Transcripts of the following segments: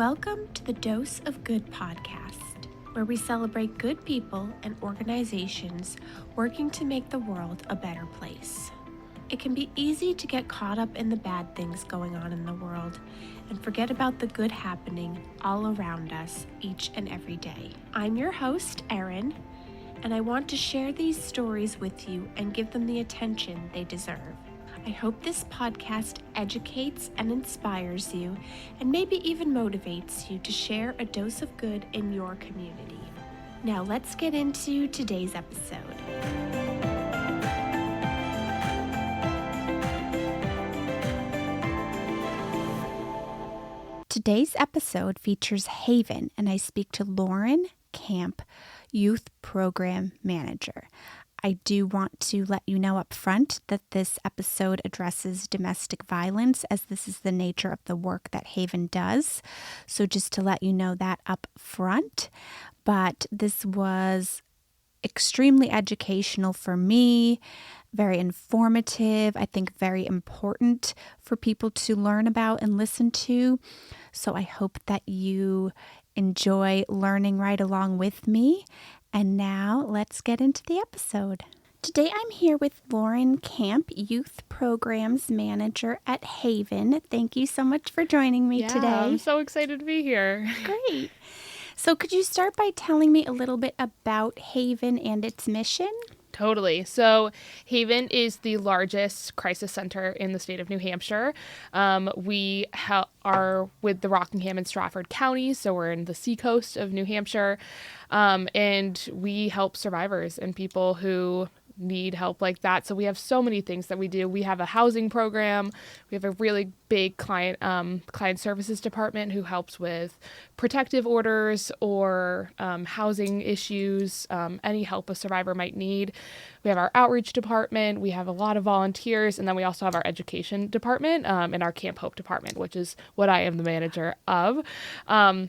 Welcome to the Dose of Good podcast, where we celebrate good people and organizations working to make the world a better place. It can be easy to get caught up in the bad things going on in the world and forget about the good happening all around us each and every day. I'm your host, Erin, and I want to share these stories with you and give them the attention they deserve. I hope this podcast educates and inspires you and maybe even motivates you to share a dose of good in your community. Now let's get into today's episode. Today's episode features Haven, and I speak to Loryn Camp, Youth Program Manager. I do want to let you know up front that this episode addresses domestic violence, as this is the nature of the work that Haven does. So just to let you know that up front. But this was extremely educational for me, very informative, I think very important for people to learn about and listen to. So I hope that you enjoy learning right along with me. And now let's get into the episode. Today I'm here with Loryn Camp, Youth Programs Manager at Haven. Thank you so much for joining me today. I'm so excited to be here. Great. So could you start by telling me a little bit about Haven and its mission? Totally. So Haven is the largest crisis center in the state of New Hampshire. We are with the Rockingham and Stratford counties, so we're in the seacoast of New Hampshire, and we help survivors and people who need help like that. So we have so many things that we do. We have a housing program. We have a really big client services department who helps with protective orders or housing issues, any help a survivor might need. We have our outreach department. We have a lot of volunteers. And then we also have our education department and our Camp Hope department, which is what I am the manager of. And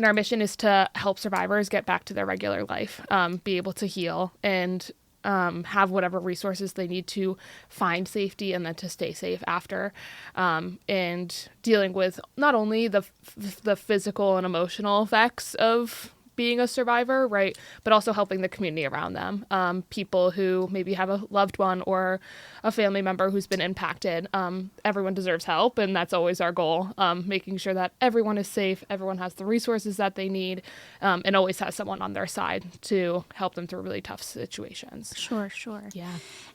our mission is to help survivors get back to their regular life, be able to heal and have whatever resources they need to find safety and then to stay safe after, and dealing with not only the physical and emotional effects of being a survivor, right, but also helping the community around them, people who maybe have a loved one or a family member who's been impacted. Everyone deserves help, and that's always our goal, making sure that everyone is safe, everyone has the resources that they need, and always has someone on their side to help them through really tough situations. Sure. Yeah.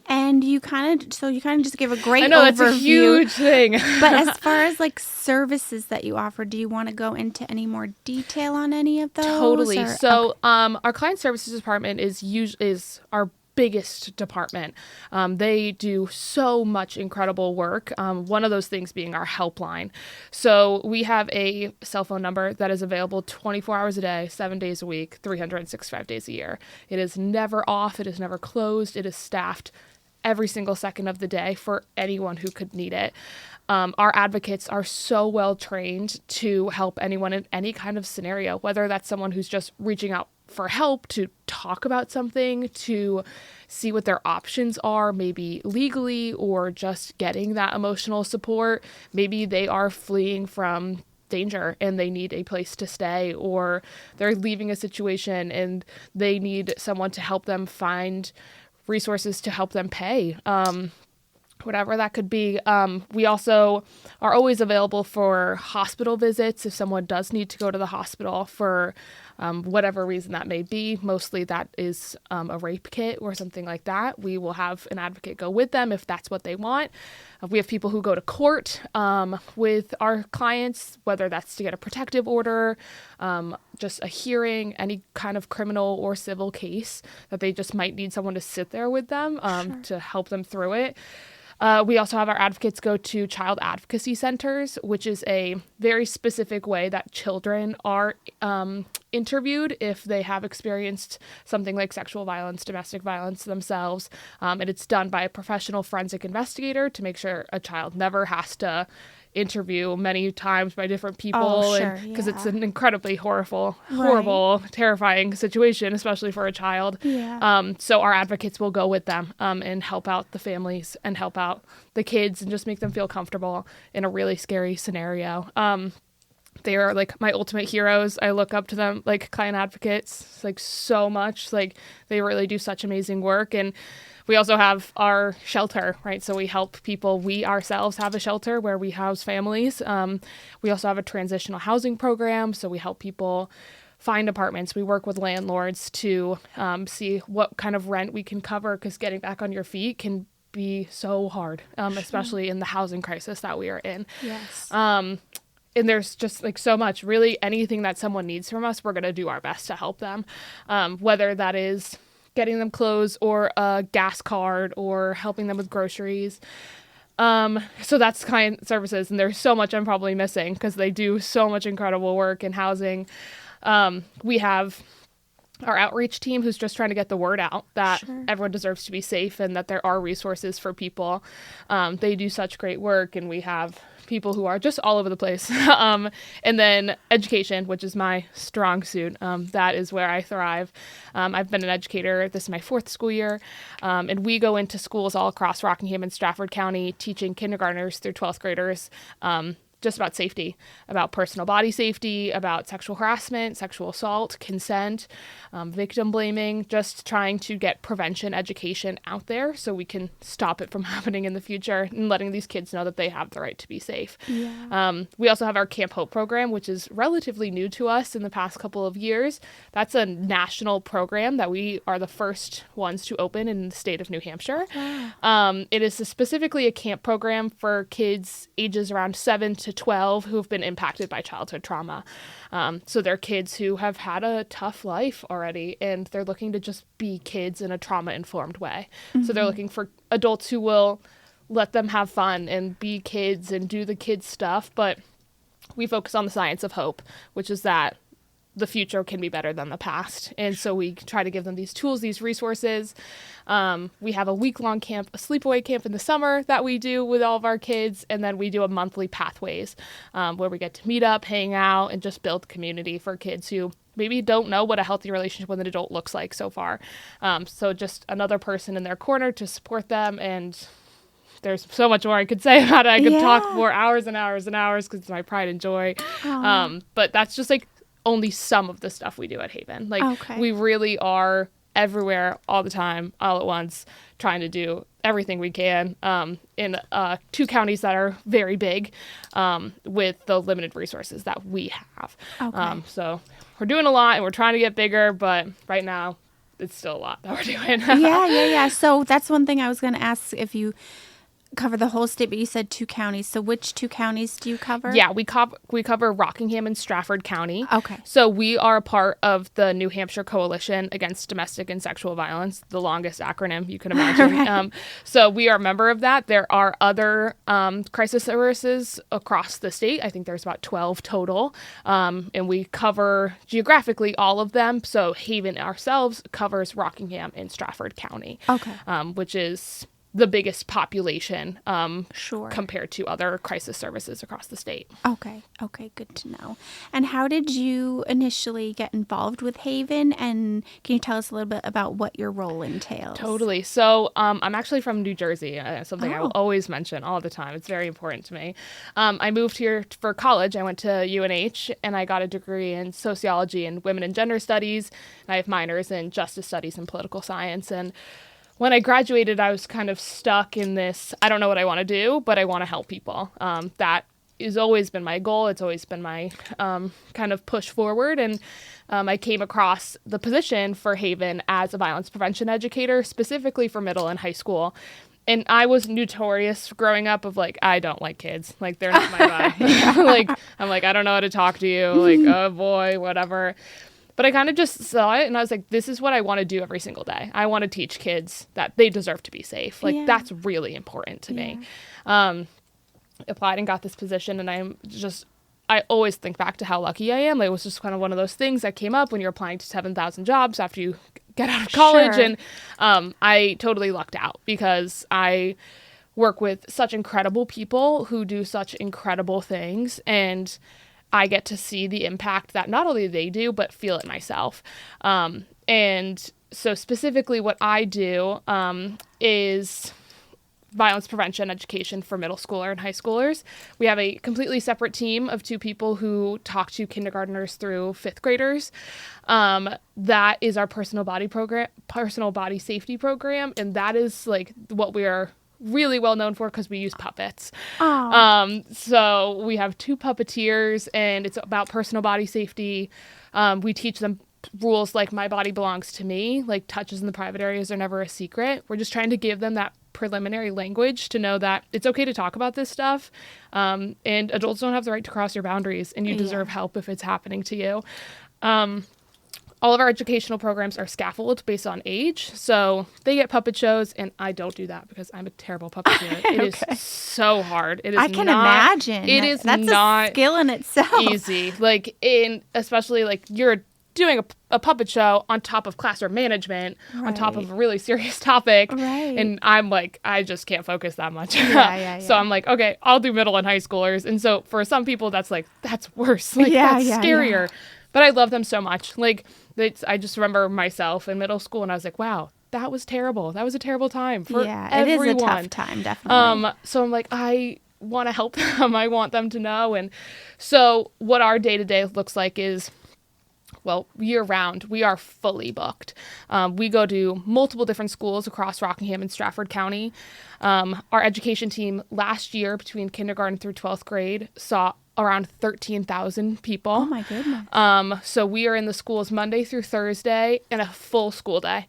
And you kind of just give a great overview. I know, that's a huge thing. But as far as like services that you offer, do you want to go into any more detail on any of those? Totally. So our client services department is our biggest department. They do so much incredible work. One of those things being our helpline. So we have a cell phone number that is available 24 hours a day, 7 days a week, 365 days a year. It is never off. It is never closed. It is staffed every single second of the day for anyone who could need it. Our advocates are so well trained to help anyone in any kind of scenario, whether that's someone who's just reaching out for help to talk about something, to see what their options are, maybe legally, or just getting that emotional support. Maybe they are fleeing from danger and they need a place to stay, or they're leaving a situation and they need someone to help them find resources to help them pay. Whatever that could be. We also are always available for hospital visits if someone does need to go to the hospital for whatever reason that may be. Mostly that is a rape kit or something like that. We will have an advocate go with them if that's what they want. We have people who go to court with our clients, whether that's to get a protective order, just a hearing, any kind of criminal or civil case that they just might need someone to sit there with them to help them through it. We also have our advocates go to child advocacy centers, which is a very specific way that children are interviewed if they have experienced something like sexual violence, domestic violence themselves. And it's done by a professional forensic investigator to make sure a child never has to interview many times by different people, because it's an incredibly horrible, terrifying situation, especially for a child. So our advocates will go with them and help out the families and help out the kids and just make them feel comfortable in a really scary scenario. They are like my ultimate heroes. I look up to them like client advocates like so much. Like they really do such amazing work. And we also have our shelter, right? So we help people. We ourselves have a shelter where we house families. We also have a transitional housing program. So we help people find apartments. We work with landlords to see what kind of rent we can cover, because getting back on your feet can be so hard, especially in the housing crisis that we are in. Yes. And there's just like so much, really anything that someone needs from us, we're going to do our best to help them. Whether that is getting them clothes or a gas card or helping them with groceries. So that's client services. And there's so much I'm probably missing because they do so much incredible work in housing. We have our outreach team who's just trying to get the word out that everyone deserves to be safe and that there are resources for people. They do such great work, and we have people who are just all over the place. And then education, which is my strong suit. That is where I thrive. I've been an educator. This is my 4th school year. And we go into schools all across Rockingham and Stratford County, teaching kindergartners through 12th graders, just about safety, about personal body safety, about sexual harassment, sexual assault, consent, victim blaming, just trying to get prevention education out there so we can stop it from happening in the future and letting these kids know that they have the right to be safe. Yeah. We also have our Camp Hope program, which is relatively new to us in the past couple of years. That's a national program that we are the first ones to open in the state of New Hampshire. Wow. It is specifically a camp program for kids ages around 7 to 12 who have been impacted by childhood trauma. So they're kids who have had a tough life already, and they're looking to just be kids in a trauma-informed way. Mm-hmm. So they're looking for adults who will let them have fun and be kids and do the kids stuff. But we focus on the science of hope, which is that the future can be better than the past. And so we try to give them these tools, these resources. We have a week-long camp, a sleepaway camp in the summer that we do with all of our kids. And then we do a monthly pathways where we get to meet up, hang out, and just build community for kids who maybe don't know what a healthy relationship with an adult looks like so far. So just another person in their corner to support them. And there's so much more I could say about it. I could talk for hours and hours and hours because it's my pride and joy. But that's just like only some of the stuff we do at Haven. Like we really are everywhere all the time, all at once, trying to do everything we can in 2 counties that are very big with the limited resources that we have. So we're doing a lot and we're trying to get bigger, but right now it's still a lot that we're doing. Yeah. So that's one thing I was going to ask, if you cover the whole state, but you said 2 counties. So which 2 counties do you cover? Yeah, we cover Rockingham and Stratford County. Okay. So we are a part of the New Hampshire Coalition Against Domestic and Sexual Violence, the longest acronym you can imagine. Right. So we are a member of that. There are other crisis services across the state. I think there's about 12 total. And we cover geographically all of them. So Haven ourselves covers Rockingham and Stratford County. Okay. Which is the biggest population compared to other crisis services across the state. Okay, good to know. And how did you initially get involved with Haven? And can you tell us a little bit about what your role entails? Totally. So I'm actually from New Jersey, something I will always mention all the time. It's very important to me. I moved here for college. I went to UNH, and I got a degree in sociology and women and gender studies. And I have minors in justice studies and political science. And when I graduated, I was kind of stuck in this, I don't know what I want to do, but I want to help people. That has always been my goal. It's always been my kind of push forward. And I came across the position for Haven as a violence prevention educator, specifically for middle and high school. And I was notorious growing up of like, I don't like kids. Like, they're not my vibe. I'm like, I don't know how to talk to you. Like, oh boy, whatever. But I kind of just saw it and I was like, this is what I want to do every single day. I want to teach kids that they deserve to be safe. Like, that's really important to me. Applied and got this position, and I always think back to how lucky I am. Like, it was just kind of one of those things that came up when you're applying to 7,000 jobs after you get out of college. Sure. And I totally lucked out because I work with such incredible people who do such incredible things, and I get to see the impact that not only they do, but feel it myself. And so specifically what I do is violence prevention education for middle schooler and high schoolers. We have a completely separate team of 2 people who talk to kindergartners through 5th graders. That is our personal body safety program. And that is like what we are really well known for because we use puppets. So we have 2 puppeteers, and it's about personal body safety. We teach them rules like my body belongs to me, like touches in the private areas are never a secret. We're just trying to give them that preliminary language to know that it's okay to talk about this stuff. And adults don't have the right to cross your boundaries, and you deserve help if it's happening to you. All of our educational programs are scaffolded based on age. So they get puppet shows, and I don't do that because I'm a terrible puppeteer. It is so hard. It is I can imagine. It is That's not a skill in itself. Easy. Like, especially like you're doing a puppet show on top of classroom management, on top of a really serious topic. Right. And I'm like, I just can't focus that much. Yeah. So I'm like, okay, I'll do middle and high schoolers. And so for some people, that's worse. Like, that's scarier. Yeah. But I love them so much. Like, I just remember myself in middle school, and I was like, wow, that was terrible. That was a terrible time for everyone. It is a tough time, definitely. So I'm like, I want to help them. I want them to know. And so what our day-to-day looks like is, well, year-round, we are fully booked. We go to multiple different schools across Rockingham and Stratford County. Our education team last year, between kindergarten through 12th grade, saw around 13,000 people. Oh, my goodness. So we are in the schools Monday through Thursday in a full school day.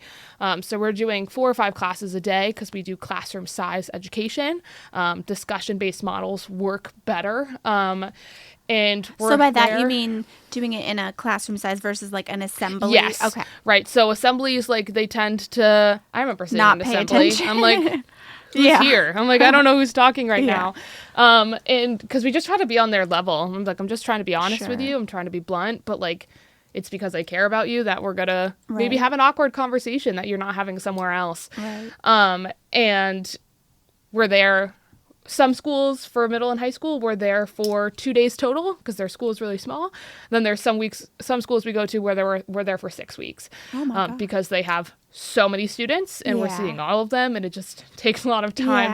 So we're doing 4 or 5 classes a day because we do classroom size education. Discussion-based models work better. And so by that, you mean doing it in a classroom size versus like an assembly? Yes. Okay. Right. So assemblies, like, they tend to, I remember sitting in assembly. Attention. I'm like, who's here? I'm like, I don't know who's talking right now. And because we just try to be on their level. I'm like, I'm just trying to be honest with you. I'm trying to be blunt, but like, it's because I care about you that we're going to maybe have an awkward conversation that you're not having somewhere else. Right. And we're there. Some schools for middle and high school, we're there for 2 days total because their school is really small. Then there's some schools we go to where we're there for 6 weeks because they have so many students and we're seeing all of them, and it just takes a lot of time.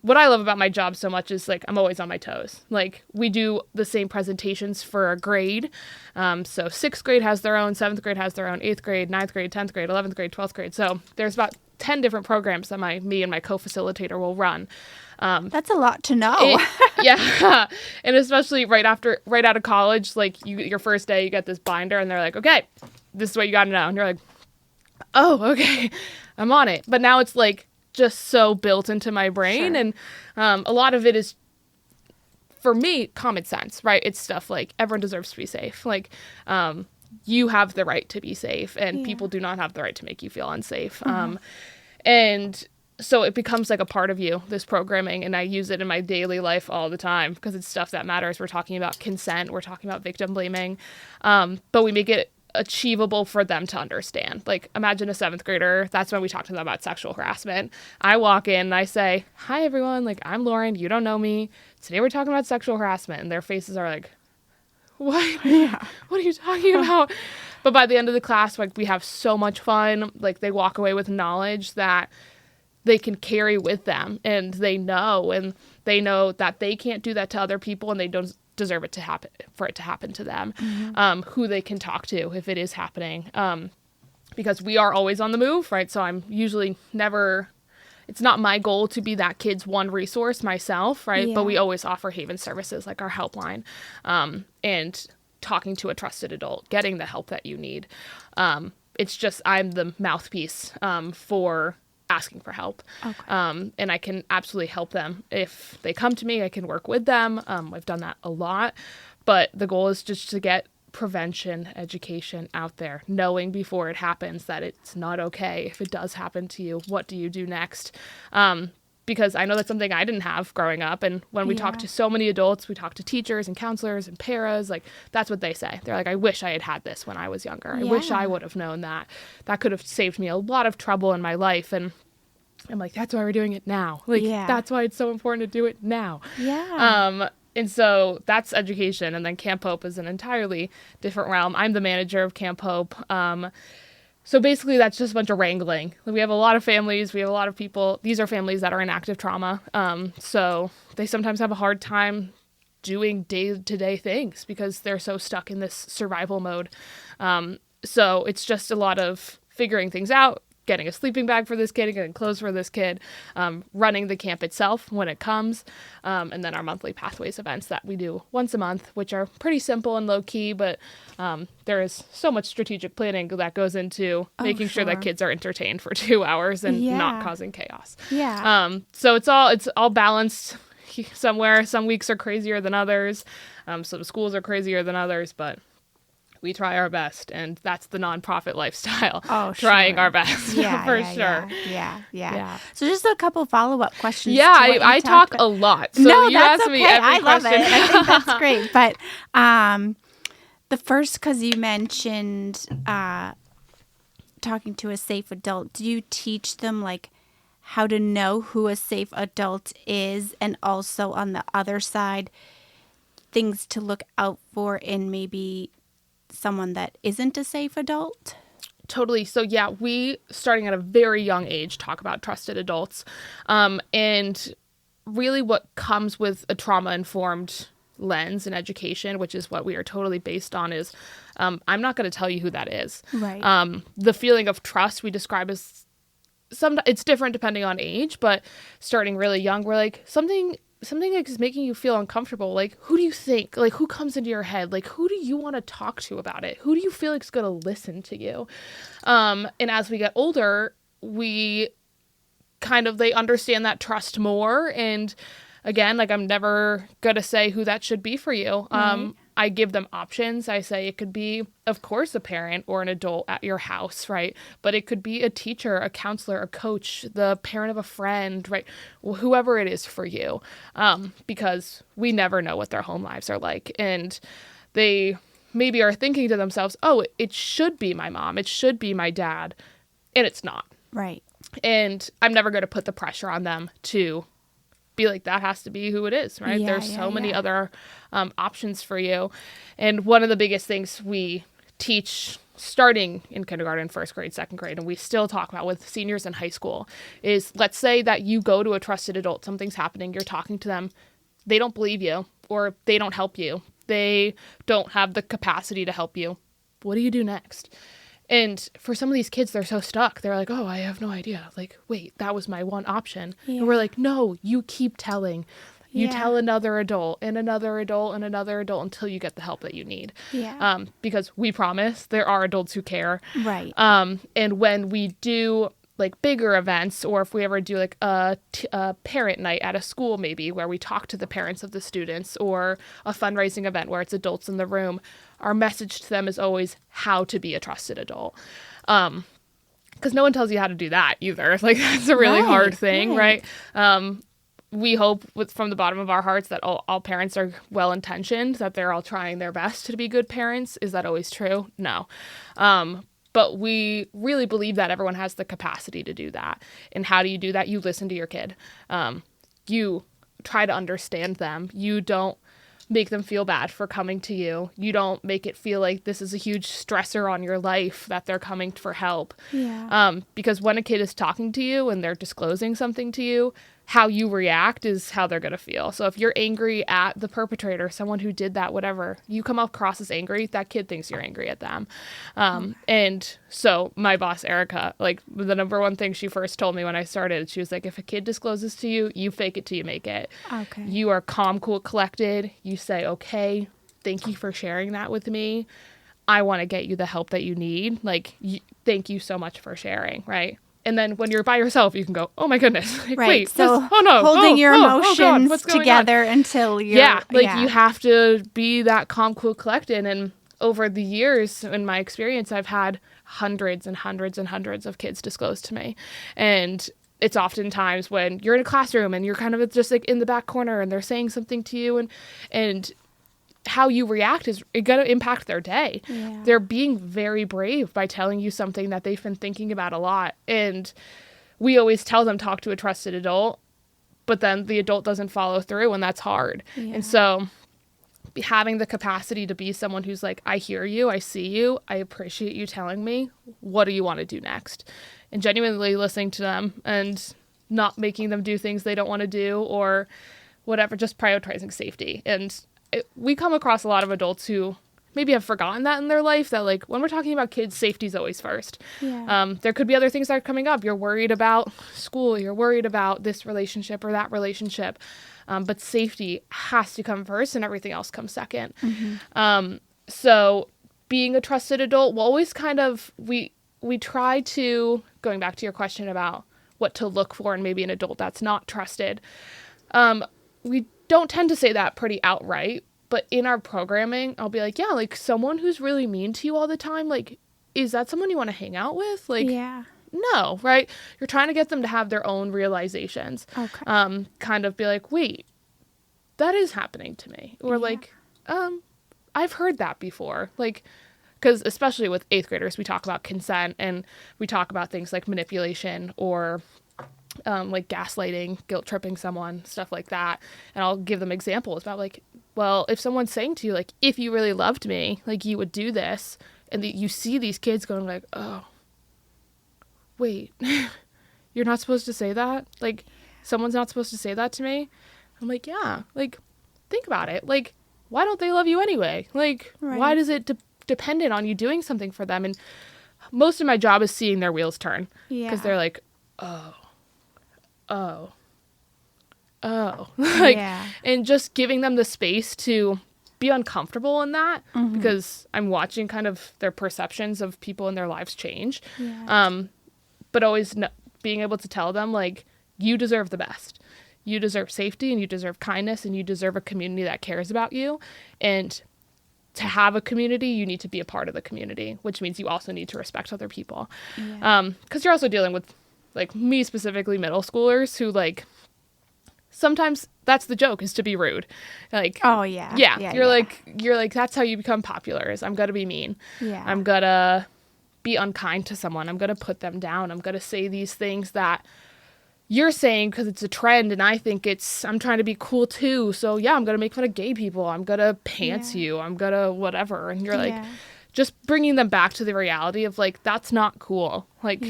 What I love about my job so much is, like, I'm always on my toes. Like, we do the same presentations for a grade. So 6th grade has their own, 7th grade has their own, 8th grade, 9th grade, 10th grade, 11th grade, 12th grade. So there's about 10 different programs that me and my co-facilitator will run. That's a lot to know. And especially right out of college, like, your first day, you get this binder and they're like, okay, this is what you got to know. And you're like, oh, okay, I'm on it. But now it's like just so built into my brain. And a lot of it is, for me, common sense, right? It's stuff like everyone deserves to be safe. Like, you have the right to be safe, and people do not have the right to make you feel unsafe. And so it becomes like a part of you, this programming, and I use it in my daily life all the time because it's stuff that matters. We're talking about consent. We're talking about victim blaming. But we make it achievable for them to understand. Like, imagine a 7th grader. That's when we talk to them about sexual harassment. I walk in and I say, hi, everyone. Like, I'm Loryn. You don't know me. Today we're talking about sexual harassment. And their faces are like, what? What are you talking about? But by the end of the class, like, we have so much fun. Like, they walk away with knowledge that they can carry with them, and they know that they can't do that to other people, and they don't deserve it to happen to them. Who they can talk to if it is happening, because we are always on the move, right? So I'm usually never. It's not my goal to be that kid's one resource myself, right? But we always offer Haven services like our helpline, and talking to a trusted adult, getting the help that you need. It's just I'm the mouthpiece for asking for help. And I can absolutely help them. If they come to me, I can work with them. I've done that a lot. But the goal is just to get prevention education out there, knowing before it happens that it's not okay. If it does happen to you, what do you do next? Because I know that's something I didn't have growing up. And when we talk to so many adults, we talk to teachers and counselors and paras, like, that's what they say. They're like, I wish I had had this when I was younger. I wish I would have known that. That could have saved me a lot of trouble in my life. And I'm like, that's why we're doing it now. Like, that's why it's so important to do it now. And so that's education. And then Camp Hope is an entirely different realm. I'm the manager of Camp Hope. So basically, that's just a bunch of wrangling. We have a lot of families. We have a lot of people. These are families that are in active trauma. So they sometimes have a hard time doing day-to-day things because they're so stuck in this survival mode. So it's just a lot of figuring things out, getting a sleeping bag for this kid, getting clothes for this kid, running the camp itself when it comes, and then our monthly Pathways events that we do once a month, which are pretty simple and low-key, but there is so much strategic planning that goes into making sure that kids are entertained for 2 hours and not causing chaos. Yeah. So it's all balanced somewhere. Some weeks are crazier than others. Some schools are crazier than others, but we try our best, and that's the nonprofit lifestyle. Trying our best, for sure. Yeah. So just a couple follow-up questions. Yeah, I talk a lot. So no, you that's ask okay. me every I love question. it. I think that's great. But the first, because you mentioned talking to a safe adult, do you teach them like how to know who a safe adult is, and also on the other side, things to look out for in maybe someone that isn't a safe adult? Totally. So yeah, we, starting at a very young age, talk about trusted adults. And really what comes with a trauma-informed lens and education, which is what we are totally based on, is I'm not going to tell you who that is. Right. The feeling of trust we describe as it's different depending on age, but starting really young, we're like, something like is making you feel uncomfortable. Like, who do you think? Like, who comes into your head? Like, who do you want to talk to about it? Who do you feel like is going to listen to you? And as we get older, they understand that trust more. And again, like, I'm never going to say who that should be for you. Right. I give them options. I say it could be, of course, a parent or an adult at your house, right? But it could be a teacher, a counselor, a coach, the parent of a friend, right? Well, whoever it is for you, because we never know what their home lives are like. And they maybe are thinking to themselves, oh, it should be my mom. It should be my dad. And it's not. Right. And I'm never going to put the pressure on them to be like, that has to be who it is, right? There's so many other options for you. And one of the biggest things we teach starting in kindergarten, first grade, second grade, and we still talk about with seniors in high school is, let's say that you go to a trusted adult, something's happening, you're talking to them, they don't believe you, or they don't help you, they don't have the capacity to help you. What do you do next? And for some of these kids, they're so stuck. They're like, oh, I have no idea. Like, wait, that was my one option. Yeah. And we're like, no, you keep telling. You tell another adult and another adult and another adult until you get the help that you need. Yeah. Because we promise there are adults who care. Right. And when we do like bigger events, or if we ever do like a parent night at a school, maybe where we talk to the parents of the students, or a fundraising event where it's adults in the room, our message to them is always how to be a trusted adult. Because no one tells you how to do that either. Like, that's a really hard thing, right? We hope from the bottom of our hearts that all parents are well-intentioned, that they're all trying their best to be good parents. Is that always true? No. But we really believe that everyone has the capacity to do that. And how do you do that? You listen to your kid. You try to understand them. You don't make them feel bad for coming to you. You don't make it feel like this is a huge stressor on your life that they're coming for help. Yeah. Because when a kid is talking to you and they're disclosing something to you, how you react is how they're going to feel. So if you're angry at the perpetrator, someone who did that, whatever, you come across as angry, that kid thinks you're angry at them. And so my boss, Erica, like, the number one thing she first told me when I started, she was like, if a kid discloses to you, you fake it till you make it. Okay. You are calm, cool, collected. You say, okay, thank you for sharing that with me. I want to get you the help that you need. Like, thank you so much for sharing, right? And then when you're by yourself, you can go, oh my goodness. Like, right. Wait, so holding your emotions God, together until you're... you have to be that calm, cool, collected. And over the years, in my experience, I've had hundreds and hundreds and hundreds of kids disclose to me. And it's oftentimes when you're in a classroom and you're kind of just like in the back corner and they're saying something to you, and how you react is going to impact their day. Yeah. They're being very brave by telling you something that they've been thinking about a lot. And we always tell them, talk to a trusted adult, but then the adult doesn't follow through, and that's hard. Yeah. And so having the capacity to be someone who's like, I hear you, I see you, I appreciate you telling me, what do you want to do next? And genuinely listening to them and not making them do things they don't want to do or whatever, just prioritizing safety. And we come across a lot of adults who maybe have forgotten that in their life, that like when we're talking about kids, safety's always first. Yeah. There could be other things that are coming up. You're worried about school, you're worried about this relationship or that relationship. But safety has to come first and everything else comes second. So being a trusted adult will always kind of, we try to, going back to your question about what to look for in maybe an adult that's not trusted, we don't tend to say that pretty outright, but in our programming, I'll be like, yeah, like someone who's really mean to you all the time, like, is that someone you want to hang out with? Like, Yeah. no, right? You're trying to get them to have their own realizations. Okay. Kind of be like, wait, that is happening to me. Or like, I've heard that before. Like, because especially with 8th graders, we talk about consent and we talk about things like manipulation or like gaslighting, guilt tripping someone, stuff like that. And I'll give them examples about like, well, if someone's saying to you, like, if you really loved me, like you would do this. And you see these kids going like, oh, wait, you're not supposed to say that? Like, someone's not supposed to say that to me? I'm like, yeah, like, think about it. Like, why don't they love you anyway? Like, why does it dependent on you doing something for them? And most of my job is seeing their wheels turn. Yeah. Because they're like, oh. Like, and just giving them the space to be uncomfortable in that because I'm watching kind of their perceptions of people in their lives change. Yeah. But always being able to tell them, like, you deserve the best. You deserve safety and you deserve kindness and you deserve a community that cares about you. And to have a community, you need to be a part of the community, which means you also need to respect other people. Yeah. Because you're also dealing with, like, me specifically, middle schoolers who, like, sometimes that's the joke, is to be rude. Like, Oh, yeah. yeah, you're like, that's how you become popular, is I'm going to be mean. Yeah. I'm going to be unkind to someone. I'm going to put them down. I'm going to say these things that you're saying because it's a trend and I think I'm trying to be cool too. So yeah, I'm going to make fun of gay people. I'm going to pants you. I'm going to whatever. And you're like, just bringing them back to the reality of like, that's not cool. Like,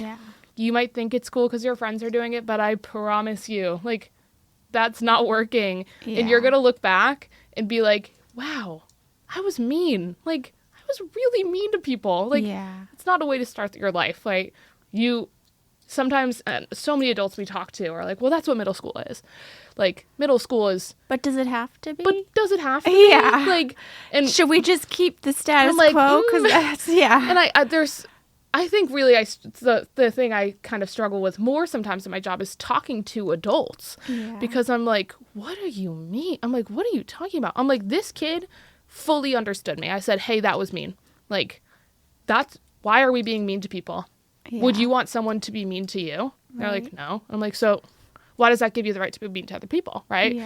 you might think it's cool because your friends are doing it, but I promise you, like, that's not working. And you're going to look back and be like, wow, I was mean. Like, I was really mean to people. Like, it's not a way to start your life. Like, sometimes so many adults we talk to are like, well, that's what middle school is. Like, middle school is... But does it have to be? But does it have to be? Yeah. Like, and should we just keep the status like, quo? Because that's, And I think really the thing I kind of struggle with more sometimes in my job is talking to adults. Because I'm like, what do you mean? I'm like, what are you talking about? I'm like, this kid fully understood me. I said, hey, that was mean. Like, why are we being mean to people? Would you want someone to be mean to you? They're like, no. I'm like, so why does that give you the right to be mean to other people, right?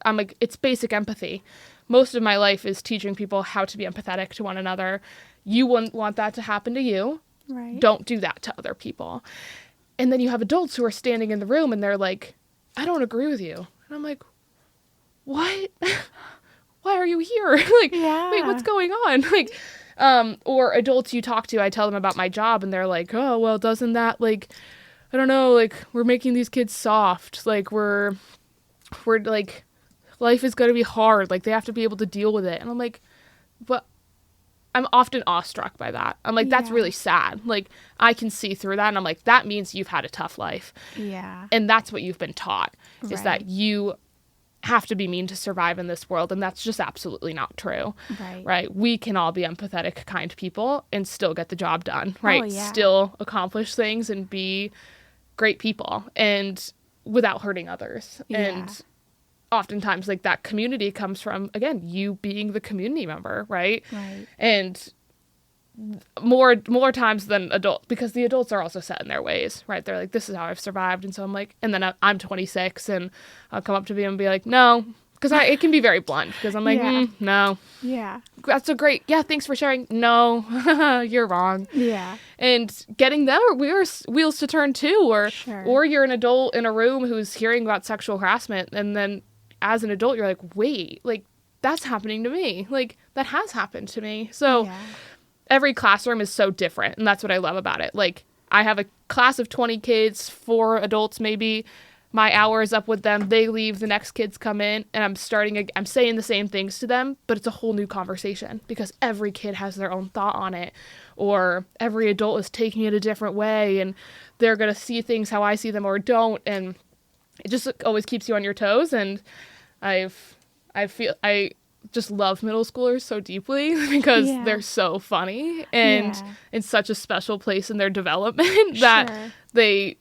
I'm like, it's basic empathy. Most of my life is teaching people how to be empathetic to one another. You wouldn't want that to happen to you. Right. Don't do that to other people. And then you have adults who are standing in the room and they're like, I don't agree with you. And I'm like, what? Why are you here? Like, wait, what's going on? Like, or adults you talk to, I tell them about my job and they're like, oh, well, doesn't that, like, I don't know, like, we're making these kids soft. Like, we're like, life is going to be hard. Like, they have to be able to deal with it. And I'm like, but I'm often awestruck by that. I'm like, that's really sad. Like, I can see through that. And I'm like, that means you've had a tough life. Yeah. And that's what you've been taught, is that you have to be mean to survive in this world. And that's just absolutely not true. Right. We can all be empathetic, kind people and still get the job done. Right. Still accomplish things and be great people and without hurting others. And oftentimes, like, that community comes from, again, you being the community member, right? And more times than adults, because the adults are also set in their ways, right? They're like, this is how I've survived. And so I'm like, and then I'm 26 and I'll come up to them and be like, no, because it can be very blunt, because I'm like, no. That's so great. Yeah, thanks for sharing. No, you're wrong. And getting their wheels to turn too, or you're an adult in a room who's hearing about sexual harassment, and then as an adult, you're like, wait, like, that's happening to me. Like, that has happened to me. So Yeah. every classroom is so different, and that's what I love about it. Like, I have a class of 20 kids, 4 adults maybe. My hour is up with them. They leave, the next kids come in, and I'm saying the same things to them, but it's a whole new conversation because every kid has their own thought on it, or every adult is taking it a different way, and they're going to see things how I see them or don't, and it just always keeps you on your toes. And I just love middle schoolers so deeply because they're so funny and in such a special place in their development that they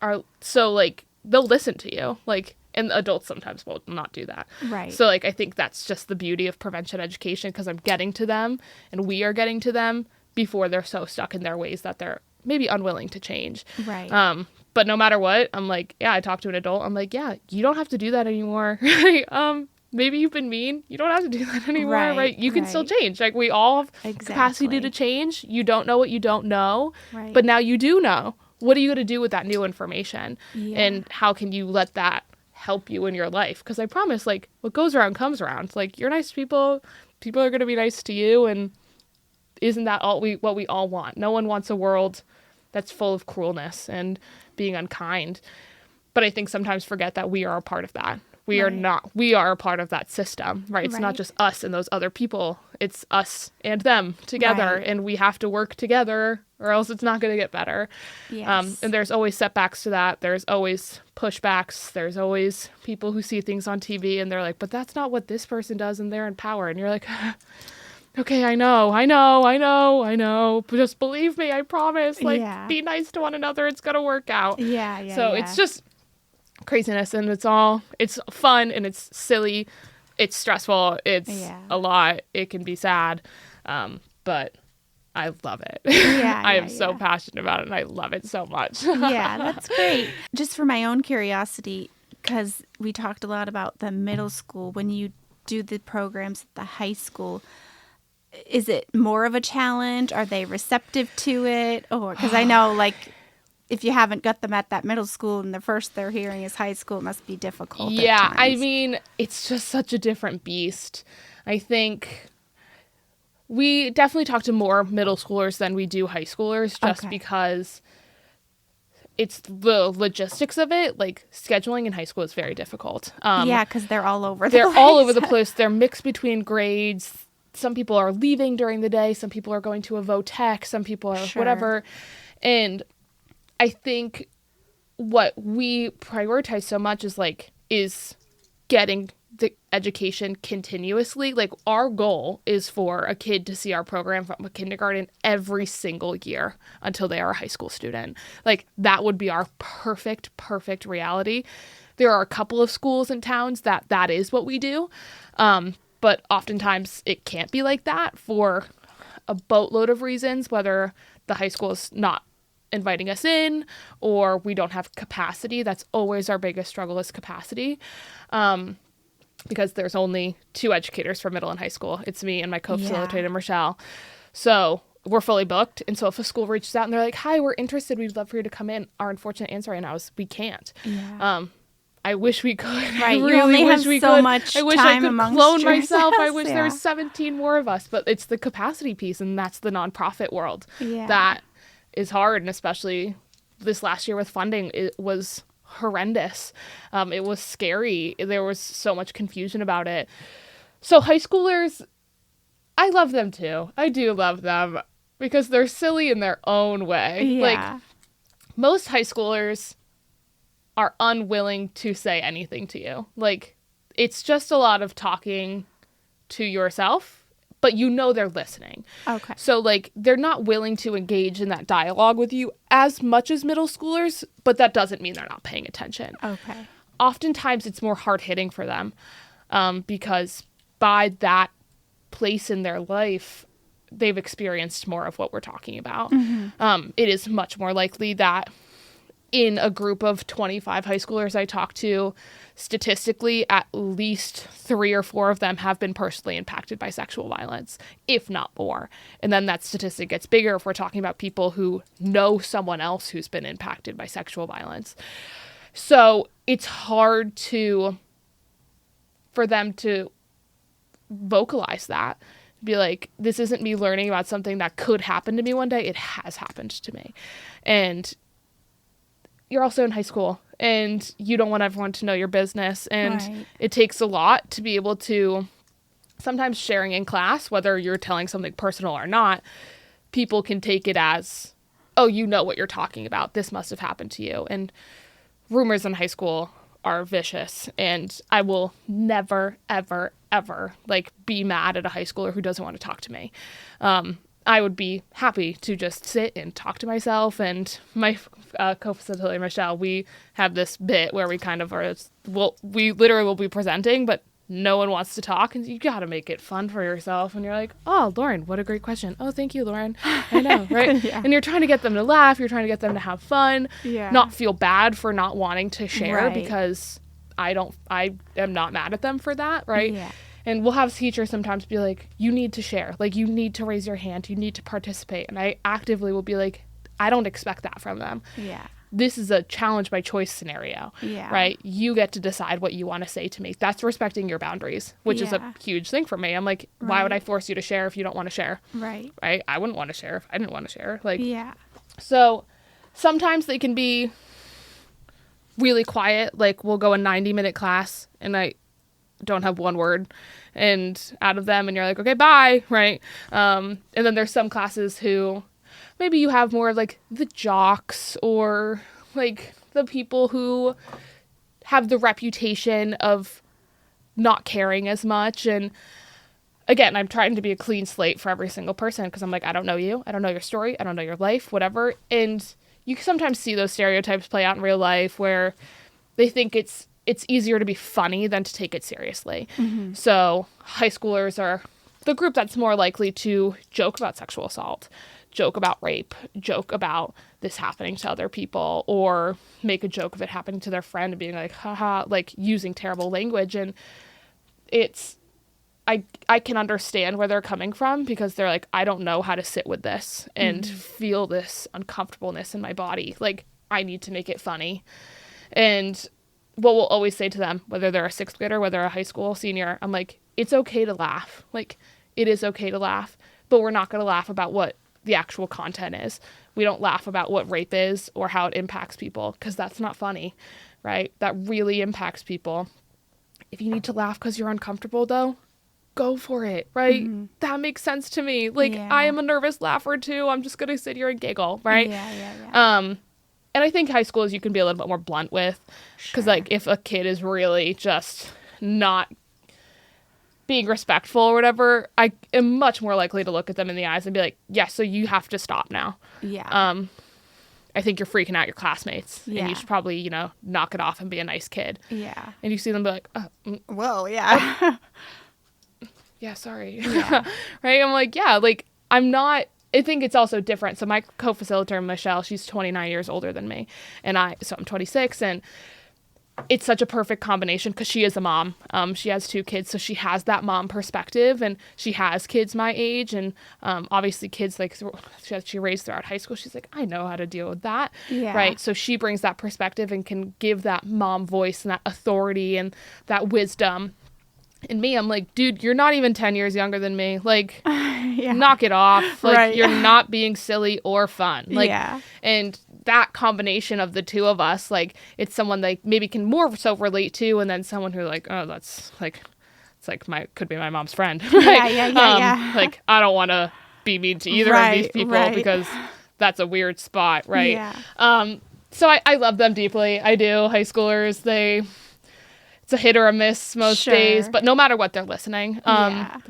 are so, like, they'll listen to you, like, and adults sometimes will not do that. Right. So, like, I think that's just the beauty of prevention education, because I'm getting to them and we are getting to them before they're so stuck in their ways that they're maybe unwilling to change. Right. But no matter what, I'm like, I talk to an adult. I'm like, you don't have to do that anymore. Maybe you've been mean. You don't have to do that anymore, right? You can still change. Like, we all have capacity to change. You don't know what you don't know, but now you do know. What are you going to do with that new information? And how can you let that help you in your life? Because I promise, like, what goes around comes around. Like, you're nice to people. People are going to be nice to you. And isn't that what we all want? No one wants a world that's full of cruelness and being unkind. But I think sometimes forget that we are a part of that. We are a part of that system, right? It's not just us and those other people. It's us and them together, and we have to work together or else it's not going to get better. Yes. And there's always setbacks to that. There's always pushbacks. There's always people who see things on TV and they're like, but that's not what this person does and they're in power. And you're like, okay, I know. Just believe me, I promise. Like, be nice to one another. It's going to work out. So it's just craziness, and it's fun and it's silly. It's stressful. It's a lot. It can be sad. But I love it. I am so passionate about it and I love it so much. Yeah, that's great. Just for my own curiosity, because we talked a lot about the middle school, when you do the programs at the high school, is it more of a challenge? Are they receptive to it? Or because I know, like, if you haven't got them at that middle school and the first they're hearing is high school, it must be difficult. Yeah, I mean, it's just such a different beast. I think we definitely talk to more middle schoolers than we do high schoolers, just because it's the logistics of it. Like, scheduling in high school is very difficult. Because they're all over the place. They're mixed between grades. Some people are leaving during the day. Some people are going to a vo-tech. Some people are whatever. And I think what we prioritize so much is getting the education continuously. Like, our goal is for a kid to see our program from kindergarten every single year until they are a high school student. Like, that would be our perfect reality. There are a couple of schools and towns that is what we do. But oftentimes it can't be like that for a boatload of reasons, whether the high school is not inviting us in or we don't have capacity. That's always our biggest struggle, is capacity. Because there's only 2 educators for middle and high school. It's me and my co-facilitator, Michelle. So we're fully booked. And so if a school reaches out and they're like, hi, we're interested, we'd love for you to come in, our unfortunate answer right now is we can't. I wish we could. Right. I really you only wish have we so could. much I wish time I could amongst clone yourselves. myself. I wish there was 17 more of us. But it's the capacity piece, and that's the nonprofit world. That is hard, and especially this last year with funding, it was horrendous. It was scary. There was so much confusion about it. So high schoolers, I love them too. I do love them because they're silly in their own way. Like, most high schoolers are unwilling to say anything to you. Like, it's just a lot of talking to yourself, but you know they're listening. Okay. So, like, they're not willing to engage in that dialogue with you as much as middle schoolers, but that doesn't mean they're not paying attention. Okay. Oftentimes, it's more hard-hitting for them because by that place in their life, they've experienced more of what we're talking about. It is much more likely that in a group of 25 high schoolers I talk to, statistically, at least 3 or 4 of them have been personally impacted by sexual violence, if not more. And then that statistic gets bigger if we're talking about people who know someone else who's been impacted by sexual violence. So it's hard for them to vocalize that. Be like, this isn't me learning about something that could happen to me one day. It has happened to me. And you're also in high school and you don't want everyone to know your business. And it takes a lot to be able to, sometimes sharing in class, whether you're telling something personal or not, people can take it as, oh, you know what you're talking about. This must have happened to you. And rumors in high school are vicious, and I will never, ever, ever like be mad at a high schooler who doesn't want to talk to me. I would be happy to just sit and talk to myself. And my co-facilitator, Michelle, we have this bit where we kind of are, we literally will be presenting, but no one wants to talk, and you got to make it fun for yourself. And you're like, oh, Loryn, what a great question. Oh, thank you, Loryn. I know, right? And you're trying to get them to laugh. You're trying to get them to have fun, not feel bad for not wanting to share, because I am not mad at them for that, right? And we'll have teachers sometimes be like, you need to share. Like, you need to raise your hand. You need to participate. And I actively will be like, I don't expect that from them. This is a challenge by choice scenario, right? You get to decide what you want to say to me. That's respecting your boundaries, which is a huge thing for me. I'm like, why would I force you to share if you don't want to share? Right? I wouldn't want to share if I didn't want to share. Like, so sometimes they can be really quiet. Like, we'll go a 90-minute class and I don't have one word and out of them, and you're like, okay, bye, right? And then there's some classes who maybe you have more like the jocks or like the people who have the reputation of not caring as much. And again, I'm trying to be a clean slate for every single person, because I'm like, I don't know you. I don't know your story. I don't know your life, whatever. And you sometimes see those stereotypes play out in real life where they think it's easier to be funny than to take it seriously. So high schoolers are the group that's more likely to joke about sexual assault, joke about rape, joke about this happening to other people, or make a joke of it happening to their friend and being like, haha, like using terrible language. And it's, I can understand where they're coming from, because they're like, I don't know how to sit with this and feel this uncomfortableness in my body. Like, I need to make it funny. And what we'll always say to them, whether they're a sixth grader, whether they're a high school senior, I'm like, it's okay to laugh. Like, it is okay to laugh, but we're not going to laugh about what the actual content is. We don't laugh about what rape is or how it impacts people, because that's not funny, right? That really impacts people. If you need to laugh because you're uncomfortable, though, go for it, right? That makes sense to me. Like, I am a nervous laugher too. I'm just going to sit here and giggle, right? And I think high schoolers you can be a little bit more blunt with, because like if a kid is really just not being respectful or whatever, I am much more likely to look at them in the eyes and be like, yeah, so you have to stop now. I think you're freaking out your classmates, and you should probably, knock it off and be a nice kid. And you see them be like, whoa, yeah, sorry. Right? I'm like, yeah, like I'm not, I think it's also different. So my co-facilitator, Michelle, she's 29 years older than me. And so I'm 26, and it's such a perfect combination because she is a mom. She has 2 kids, so she has that mom perspective, and she has kids my age, and obviously kids like she raised throughout high school. She's like, I know how to deal with that, right? So she brings that perspective and can give that mom voice and that authority and that wisdom. And me, I'm like, dude, you're not even 10 years younger than me. Like, knock it off. Like, you're not being silly or fun. Like, and that combination of the two of us, like, it's someone like maybe can more so relate to, and then someone who like, oh, that's like, it's like could be my mom's friend. Like, I don't want to be mean to either of these people because that's a weird spot, right? So I love them deeply. I do. High schoolers, it's a hit or a miss most days, but no matter what, they're listening.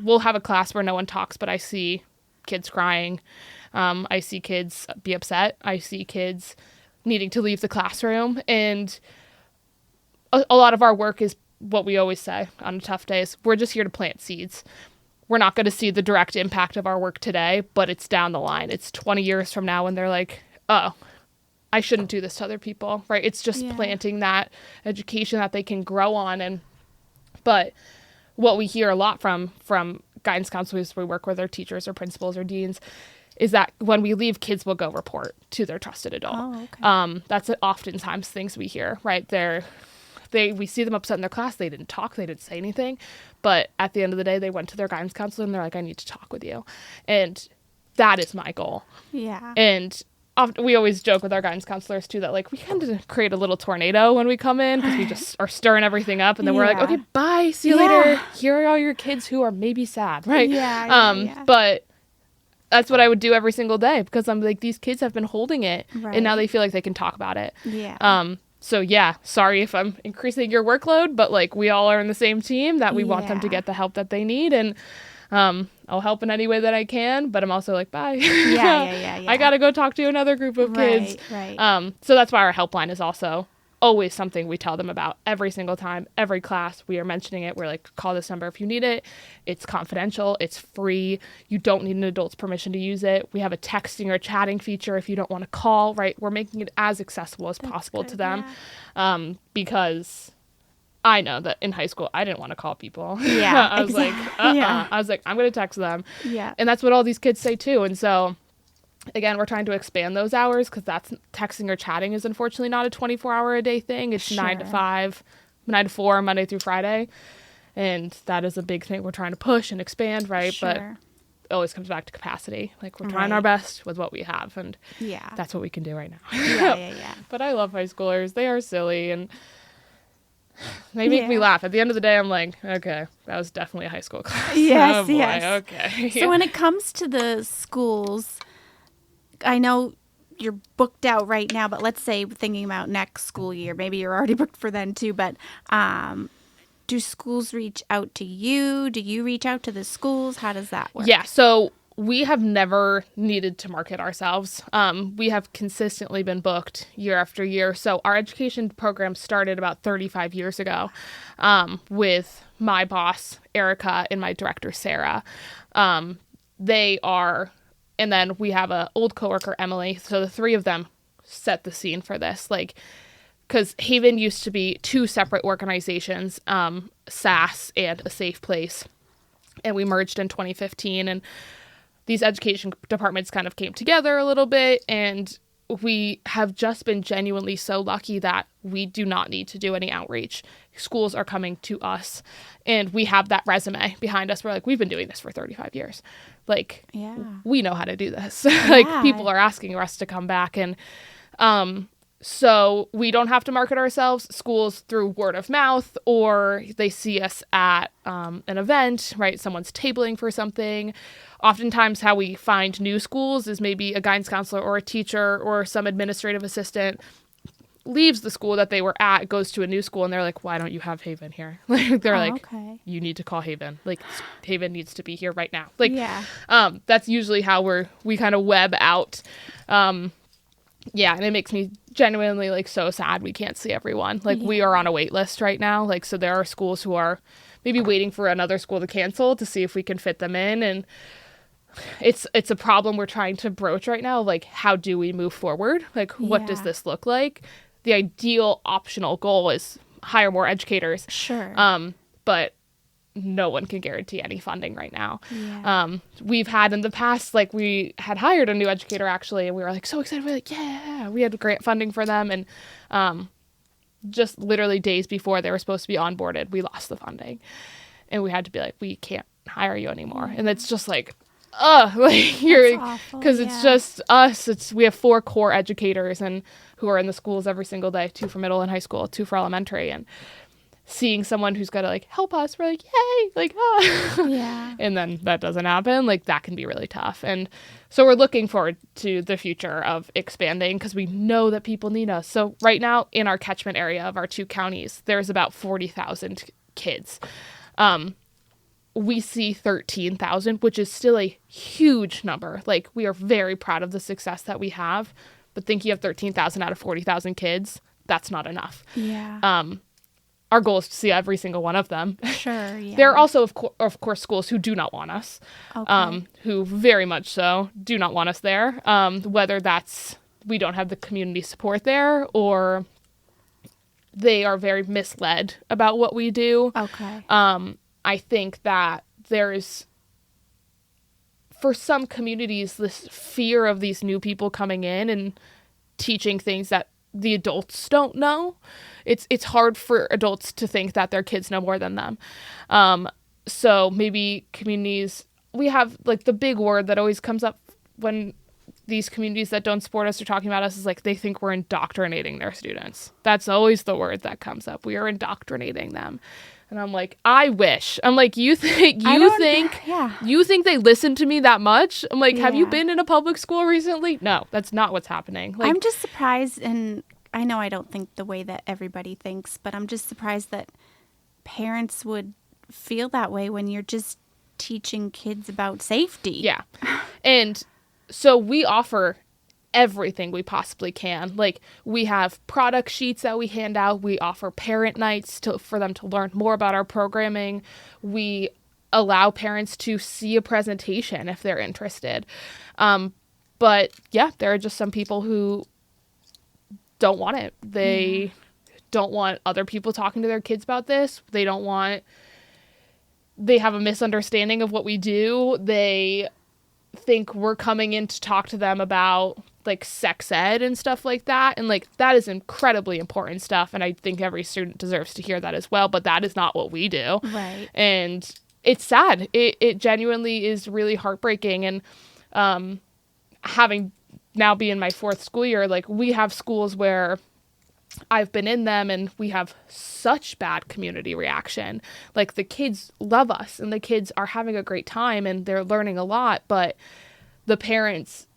We'll have a class where no one talks, but I see kids crying. I see kids be upset. I see kids needing to leave the classroom. And a lot of our work is what we always say on tough days. We're just here to plant seeds. We're not going to see the direct impact of our work today, but it's down the line. It's 20 years from now when they're like, oh, I shouldn't do this to other people, right? It's just planting that education that they can grow on. But what we hear a lot from guidance counselors we work with, or teachers or principals or deans, is that when we leave, kids will go report to their trusted adult. That's oftentimes things we hear, right? we see them upset in their class. They didn't talk. They didn't say anything. But at the end of the day, they went to their guidance counselor and they're like, I need to talk with you. And that is my goal. Yeah. And we always joke with our guidance counselors too that like we kind of create a little tornado when we come in because we just are stirring everything up, and then we're like, okay, bye, see you later. Here are all your kids who are maybe sad, right? But that's what I would do every single day, because I'm like, these kids have been holding it, and now they feel like they can talk about it. So yeah, sorry if I'm increasing your workload, but like we all are in the same team that we want them to get the help that they need, and I'll help in any way that I can, but I'm also like, bye. Yeah. I got to go talk to another group of kids. Right. So that's why our helpline is also always something we tell them about every single time, every class. We are mentioning it. We're like, call this number if you need it. It's confidential. It's free. You don't need an adult's permission to use it. We have a texting or chatting feature if you don't want to call, right? We're making it as accessible as possible to them, because I know that in high school, I didn't want to call people. Yeah. I was like, I was like, I'm going to text them. Yeah. And that's what all these kids say too. And so, again, we're trying to expand those hours, because that's texting or chatting is unfortunately not a 24-hour-a-day thing. It's 9 to 5, 9 to 4, Monday through Friday. And that is a big thing we're trying to push and expand, right? But it always comes back to capacity. Like, we're trying our best with what we have. And that's what we can do right now. Yeah. But I love high schoolers. They are silly, and they make me laugh. At the end of the day, I'm like, okay, that was definitely a high school class. Yes, yes. Okay. So when it comes to the schools, I know you're booked out right now, but let's say thinking about next school year, maybe you're already booked for then too, but do schools reach out to you? Do you reach out to the schools? How does that work? Yeah, so we have never needed to market ourselves. We have consistently been booked year after year. So our education program started about 35 years ago with my boss, Erica, and my director, Sarah. And then we have an old coworker, Emily. So the three of them set the scene for this. Like, because Haven used to be two separate organizations, SAS and A Safe Place. And we merged in 2015. And these education departments kind of came together a little bit, and we have just been genuinely so lucky that we do not need to do any outreach. Schools are coming to us, and we have that resume behind us. We're like, we've been doing this for 35 years. Like, we know how to do this. Like, people are asking us to come back, and so we don't have to market ourselves. Schools, through word of mouth, or they see us at an event, right? Someone's tabling for something. Oftentimes how we find new schools is maybe a guidance counselor or a teacher or some administrative assistant leaves the school that they were at, goes to a new school, and they're like, why don't you have Haven here? Like, they're okay. You need to call Haven. Like, Haven needs to be here right now. Like, that's usually how we kind of web out. And it makes me genuinely like so sad we can't see everyone. Like, we are on a wait list right now. Like, so there are schools who are maybe waiting for another school to cancel to see if we can fit them in. And it's a problem we're trying to broach right now. Like, how do we move forward? Like, what does this look like? The ideal optional goal is hire more educators. Sure. But no one can guarantee any funding right now. We've had in the past, like, we had hired a new educator actually, and we were like so excited. We're like, we had grant funding for them, and just literally days before they were supposed to be onboarded, we lost the funding, and we had to be like, we can't hire you anymore. And it's just like, like, you're, because it's just us. We have 4 core educators and who are in the schools every single day, 2 for middle and high school, 2 for elementary, and seeing someone who's got to like help us, we're like, yay, like, and then that doesn't happen. Like, that can be really tough. And so we're looking forward to the future of expanding, because we know that people need us. So right now in our catchment area of our 2 counties, there's about 40,000 kids. We see 13,000, which is still a huge number. Like, we are very proud of the success that we have, but think you have 13,000 out of 40,000 kids, that's not enough. Our goal is to see every single one of them. Sure, There are also, of course, schools who do not want us, who very much so do not want us there, whether that's we don't have the community support there, or they are very misled about what we do. I think that there is, for some communities, this fear of these new people coming in and teaching things that the adults don't know. it's hard for adults to think that their kids know more than them. So maybe communities, we have like the big word that always comes up when these communities that don't support us are talking about us is like they think we're indoctrinating their students. That's always the word that comes up. We are indoctrinating them. And I'm like, I wish. I'm like, you think they listen to me that much? I'm like, have you been in a public school recently? No, that's not what's happening. Like, I'm just surprised, and I know I don't think the way that everybody thinks, but I'm just surprised that parents would feel that way when you're just teaching kids about safety. Yeah. And so we offer everything we possibly can. Like, we have product sheets that we hand out. We offer parent nights for them to learn more about our programming. We allow parents to see a presentation if they're interested. But yeah, there are just some people who don't want it. They don't want other people talking to their kids about this. They have a misunderstanding of what we do. They think we're coming in to talk to them about like sex ed and stuff like that. And like, that is incredibly important stuff. And I think every student deserves to hear that as well, but that is not what we do. Right. And it's sad. It genuinely is really heartbreaking. And having now be in my 4th school year, like, we have schools where I've been in them and we have such bad community reaction. Like, the kids love us and the kids are having a great time and they're learning a lot, but the parents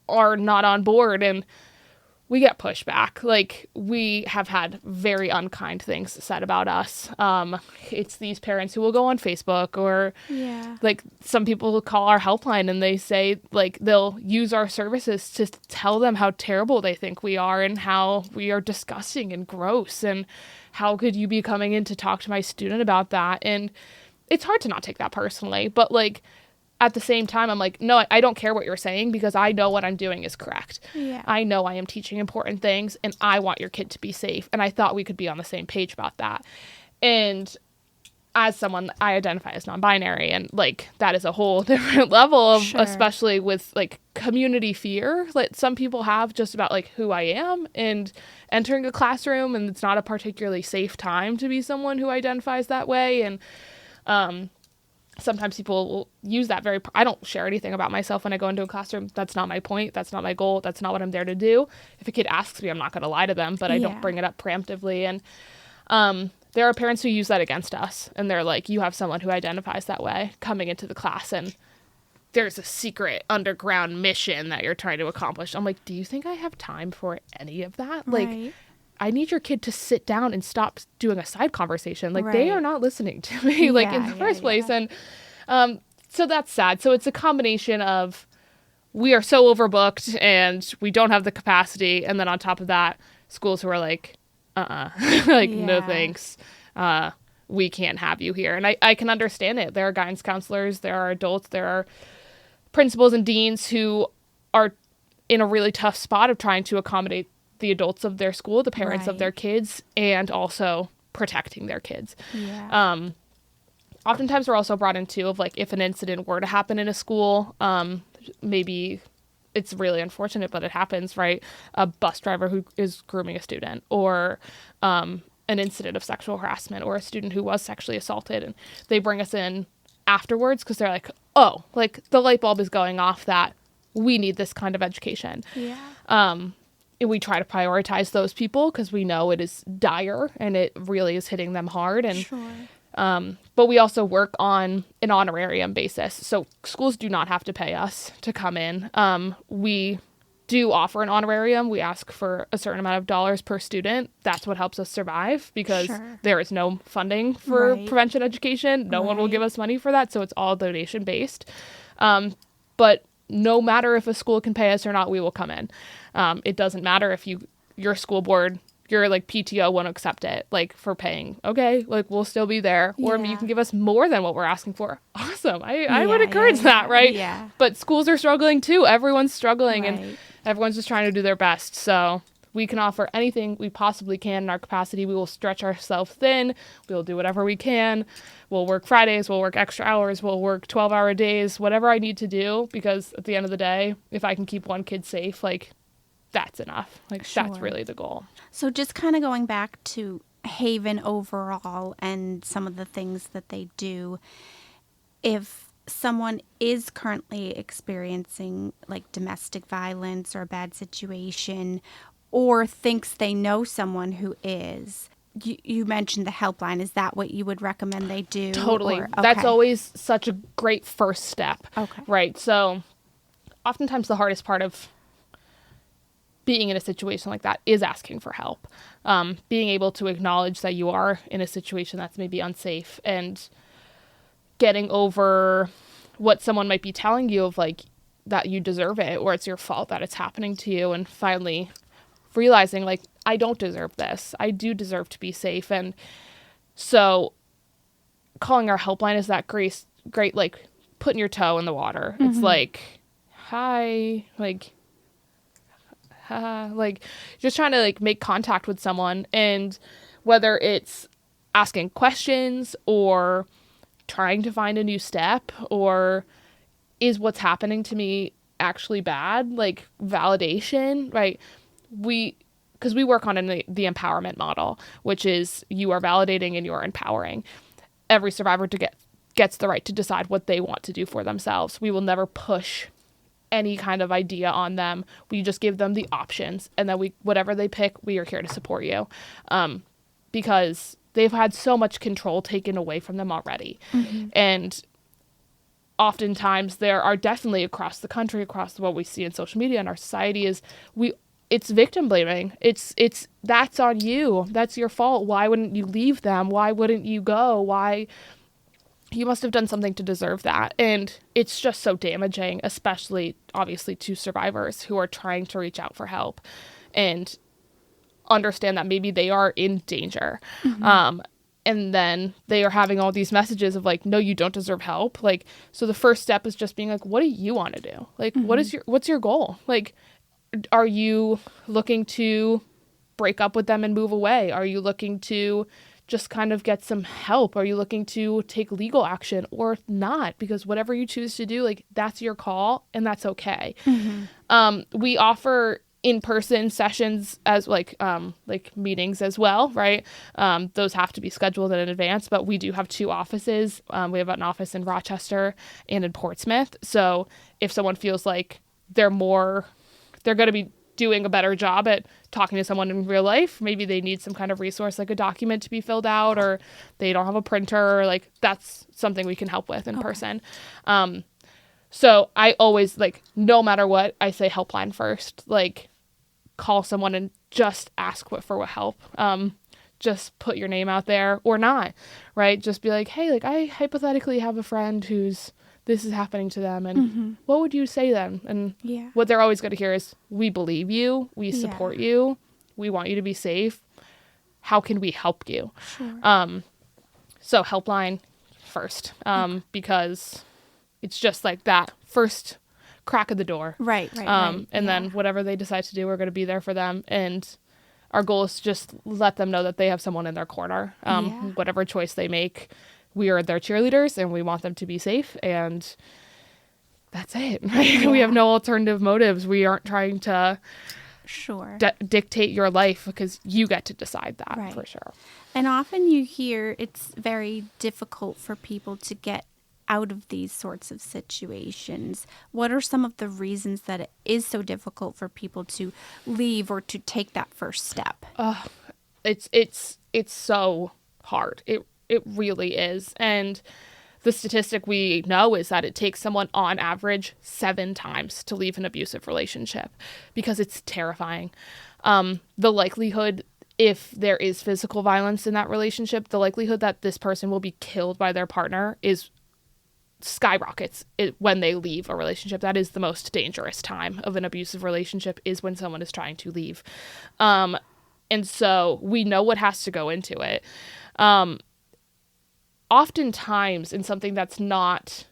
are not on board and we get pushback. Like, we have had very unkind things said about us. It's these parents who will go on Facebook or like, some people will call our helpline and they say, like, they'll use our services to tell them how terrible they think we are and how we are disgusting and gross and how could you be coming in to talk to my student about that? And it's hard to not take that personally, but like, at the same time, I'm like, no, I don't care what you're saying because I know what I'm doing is correct. Yeah. I know I am teaching important things and I want your kid to be safe. And I thought we could be on the same page about that. And as someone, I identify as non-binary, and like, that is a whole different level of, especially with like community fear that some people have just about like who I am and entering a classroom. And it's not a particularly safe time to be someone who identifies that way. And, sometimes people will use that I don't share anything about myself when I go into a classroom. That's not my point. That's not my goal. That's not what I'm there to do. If a kid asks me, I'm not going to lie to them, but I don't bring it up preemptively. And there are parents who use that against us. And they're like, you have someone who identifies that way coming into the class and there's a secret underground mission that you're trying to accomplish. I'm like, do you think I have time for any of that? Like, I need your kid to sit down and stop doing a side conversation. Like, they are not listening to me, like, in the first place. And so that's sad. So it's a combination of we are so overbooked and we don't have the capacity. And then on top of that, schools who are like, like, no thanks. We can't have you here. And I can understand it. There are guidance counselors, there are adults, there are principals and deans who are in a really tough spot of trying to accommodate the adults of their school, the parents of their kids, and also protecting their kids. Oftentimes we're also brought in too of like, if an incident were to happen in a school, maybe it's really unfortunate, but it happens, right? A bus driver who is grooming a student, or an incident of sexual harassment, or a student who was sexually assaulted, and they bring us in afterwards because they're like, oh, like, the light bulb is going off that we need this kind of education. And we try to prioritize those people because we know it is dire and it really is hitting them hard. And but we also work on an honorarium basis. So schools do not have to pay us to come in. We do offer an honorarium. We ask for a certain amount of dollars per student. That's what helps us survive because there is no funding for prevention education. No one will give us money for that. So it's all donation based. But no matter if a school can pay us or not, we will come in. It doesn't matter if your school board, your like PTO won't accept it, like, for paying. Okay, like, we'll still be there. Or you can give us more than what we're asking for. Awesome. I would encourage that, right? Yeah. But schools are struggling too. Everyone's struggling and everyone's just trying to do their best. So we can offer anything we possibly can in our capacity. We will stretch ourselves thin. We'll do whatever we can. We'll work Fridays. We'll work extra hours. We'll work 12-hour days, whatever I need to do. Because at the end of the day, if I can keep one kid safe, like, that's enough. Like, Sure. that's really the goal. So just kind of going back to Haven overall and some of the things that they do, if someone is currently experiencing like domestic violence or a bad situation or thinks they know someone who is, you mentioned the helpline. Is that what you would recommend they do? Totally. Or, That's okay. always such a great first step. Okay. Right. So oftentimes the hardest part of being in a situation like that is asking for help. Being able to acknowledge that you are in a situation that's maybe unsafe and getting over what someone might be telling you of like that you deserve it or it's your fault that it's happening to you, and finally realizing like, I don't deserve this. I do deserve to be safe. And so calling our helpline is that great like putting your toe in the water. It's like, hi, like just trying to like make contact with someone, and whether it's asking questions or trying to find a new step, or is what's happening to me actually bad, like validation, right? Because we work on the empowerment model, which is you are validating and you are empowering. Every survivor gets the right to decide what they want to do for themselves. We will never push any kind of idea on them. We just give them the options, and then whatever they pick, we are here to support you, because they've had so much control taken away from them already. And oftentimes there are definitely across the country, across what we see in social media and our society, is it's victim blaming. It's that's on you. That's your fault. Why wouldn't you leave them? Why wouldn't you go? Why? You must have done something to deserve that. And it's just so damaging, especially obviously to survivors who are trying to reach out for help and understand that maybe they are in danger. And then they are having all these messages of like, no, you don't deserve help. Like, so the first step is just being like, what do you want to do? Like, what's your goal? Like, are you looking to break up with them and move away? Are you looking to just kind of get some help? Are you looking to take legal action or not? Because whatever you choose to do, like, that's your call and that's okay. We offer in-person sessions as like meetings as well, right? Those have to be scheduled in advance, but we do have 2 offices. We have an office in Rochester and in Portsmouth. So if someone feels like they're going to be doing a better job at talking to someone in real life, maybe they need some kind of resource like a document to be filled out, or they don't have a printer, or like that's something we can help with in person. So I always, like, no matter what, I say helpline first. Like, call someone and just ask for help. Just put your name out there or not, right? Just be like, hey, like, I hypothetically have a friend who's this is happening to them, and what would you say then? And what they're always going to hear is, we believe you, we support you, we want you to be safe. How can we help you? So helpline first, because it's just like that first crack of the door. Right. And then whatever they decide to do, we're going to be there for them. And our goal is to just let them know that they have someone in their corner. Whatever choice they make, we are their cheerleaders and we want them to be safe. And that's it. Right? We have no alternative motives. We aren't trying to dictate your life, because you get to decide that for sure. And often you hear it's very difficult for people to get out of these sorts of situations. What are some of the reasons that it is so difficult for people to leave or to take that first step? It's so hard. It really is. And the statistic we know is that it takes someone on average 7 times to leave an abusive relationship, because it's terrifying. The likelihood, if there is physical violence in that relationship, the likelihood that this person will be killed by their partner skyrockets when they leave a relationship. That is the most dangerous time of an abusive relationship, is when someone is trying to leave. And so we know what has to go into it. Oftentimes, in something that's not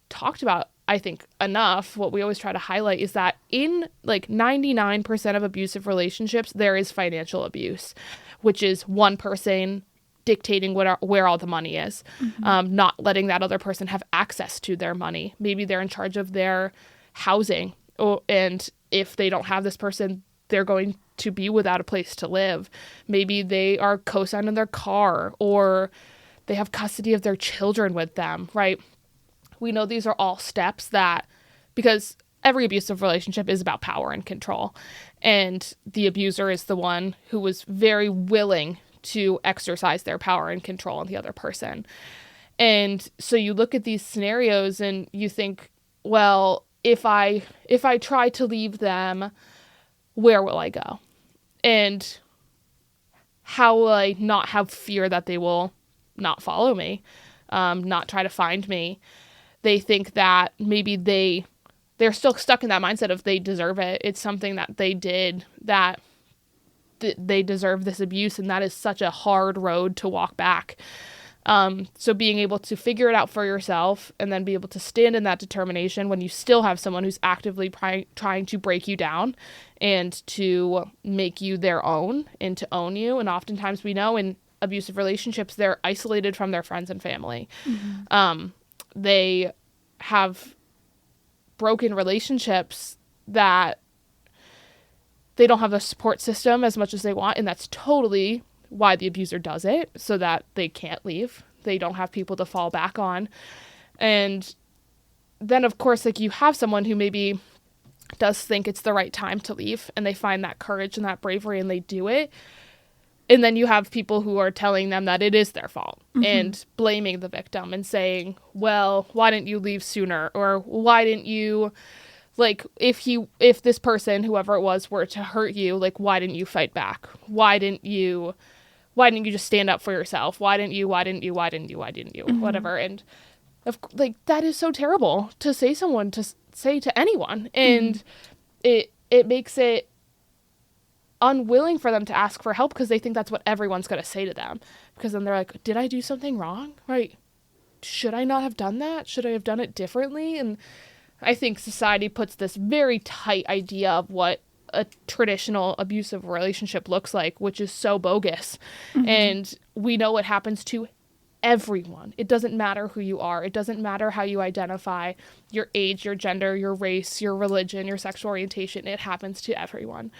talked about, I think, enough, what we always try to highlight is that in like 99% of abusive relationships, there is financial abuse, which is one person dictating where all the money is, not letting that other person have access to their money. Maybe they're in charge of their housing, and if they don't have this person, they're going to be without a place to live. Maybe they are co-signing their car, or they have custody of their children with them, right? We know these are all steps that, because every abusive relationship is about power and control. And the abuser is the one who was very willing to exercise their power and control on the other person. And so you look at these scenarios and you think, well, if I try to leave them, where will I go? And how will I not have fear that they will not follow me, not try to find me? They think that maybe they're still stuck in that mindset of they deserve it. It's something that they did, that they deserve this abuse, and that is such a hard road to walk back. So being able to figure it out for yourself and then be able to stand in that determination when you still have someone who's actively trying to break you down and to make you their own and to own you. And oftentimes we know in abusive relationships, they're isolated from their friends and family. Mm-hmm. They have broken relationships that they don't have the support system as much as they want. And that's totally why the abuser does it, so that they can't leave. They don't have people to fall back on. And then, of course, like, you have someone who maybe does think it's the right time to leave, and they find that courage and that bravery and they do it. And then you have people who are telling them that it is their fault, mm-hmm. and blaming the victim and saying, well, why didn't you leave sooner? Or why didn't you, like, if this person, whoever it was, were to hurt you, like, why didn't you fight back? Why didn't you just stand up for yourself? Why didn't you, mm-hmm. whatever. And like, that is so terrible to say to anyone. And mm-hmm. it makes it unwilling for them to ask for help, because they think that's what everyone's going to say to them. Because then they're like, did I do something wrong? Right? Should I not have done that? Should I have done it differently? And I think society puts this very tight idea of what a traditional abusive relationship looks like, which is so bogus. Mm-hmm. And we know it happens to everyone. It doesn't matter who you are. It doesn't matter how you identify, your age, your gender, your race, your religion, your sexual orientation. It happens to everyone.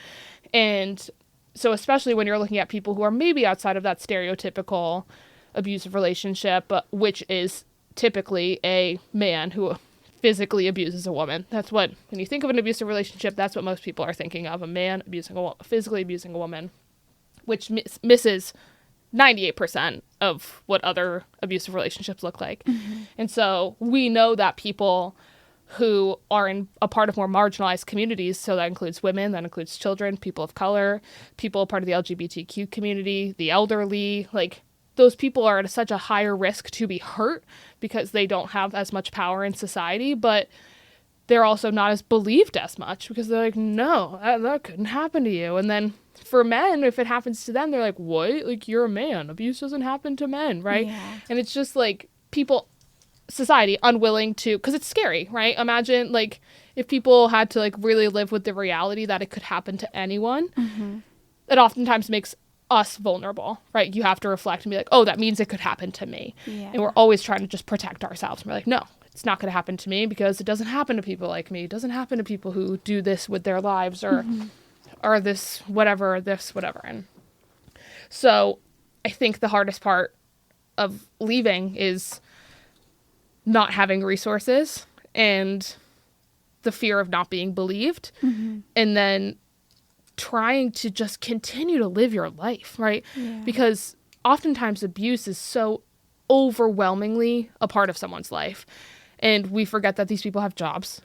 And so especially when you're looking at people who are maybe outside of that stereotypical abusive relationship, which is typically a man who physically abuses a woman. That's what, when you think of an abusive relationship, that's what most people are thinking of: a man physically abusing a woman, which misses 98% of what other abusive relationships look like. Mm-hmm. And so we know that people who are in a part of more marginalized communities, so that includes women, that includes children, people of color, people part of the LGBTQ community, the elderly, like, those people are at such a higher risk to be hurt because they don't have as much power in society, but they're also not as believed as much because they're like, no, that couldn't happen to you. And then for men, if it happens to them, they're like, what? Like, you're a man. Abuse doesn't happen to men, right? Yeah. And it's just like society unwilling to, because it's scary, right? Imagine, like, if people had to, like, really live with the reality that it could happen to anyone, mm-hmm. it oftentimes makes us vulnerable, right? You have to reflect and be like, oh, that means it could happen to me. Yeah. And we're always trying to just protect ourselves. And we're like, no, it's not going to happen to me because it doesn't happen to people like me. It doesn't happen to people who do this with their lives or mm-hmm. or this whatever. And so I think the hardest part of leaving is not having resources and the fear of not being believed, mm-hmm. and then trying to just continue to live your life, right? Yeah. Because oftentimes abuse is so overwhelmingly a part of someone's life. And we forget that these people have jobs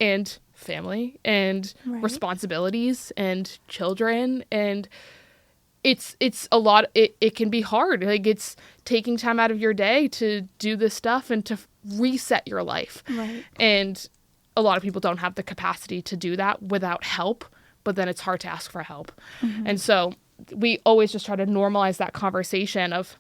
and family and right. responsibilities and children. And it's a lot. It can be hard. Like, it's taking time out of your day to do this stuff and to reset your life. Right. And a lot of people don't have the capacity to do that without help. But then it's hard to ask for help. Mm-hmm. And so we always just try to normalize that conversation of,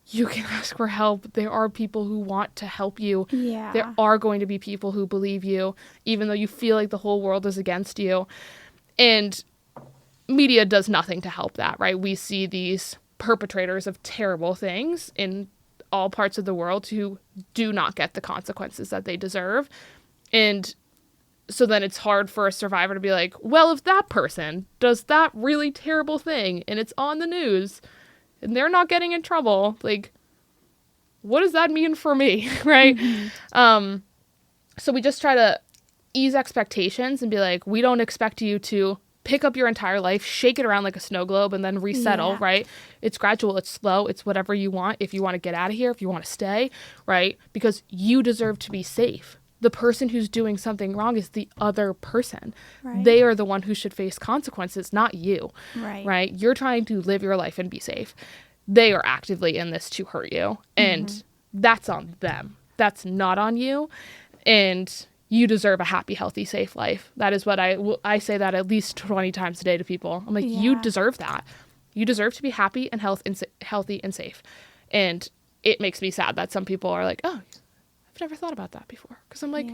you can ask for help. There are people who want to help you. Yeah. There are going to be people who believe you, even though you feel like the whole world is against you. And media does nothing to help that, right? We see these perpetrators of terrible things in all parts of the world who do not get the consequences that they deserve. And so then it's hard for a survivor to be like, well, if that person does that really terrible thing and it's on the news and they're not getting in trouble, like, what does that mean for me? Right? So we just try to ease expectations and be like, we don't expect you to pick up your entire life, shake it around like a snow globe, and then resettle, right? It's gradual, it's slow, it's whatever you want. If you want to get out of here, if you want to stay, right? Because you deserve to be safe. The person who's doing something wrong is the other person. Right. They are the one who should face consequences, not you, right? You're trying to live your life and be safe. They are actively in this to hurt you, and that's on them. That's not on you, and you deserve a happy, healthy, safe life. That is what I say that at least 20 times a day to people. I'm like, you deserve that. You deserve to be happy and healthy and safe. And it makes me sad that some people are like, oh, I've never thought about that before. Because I'm like,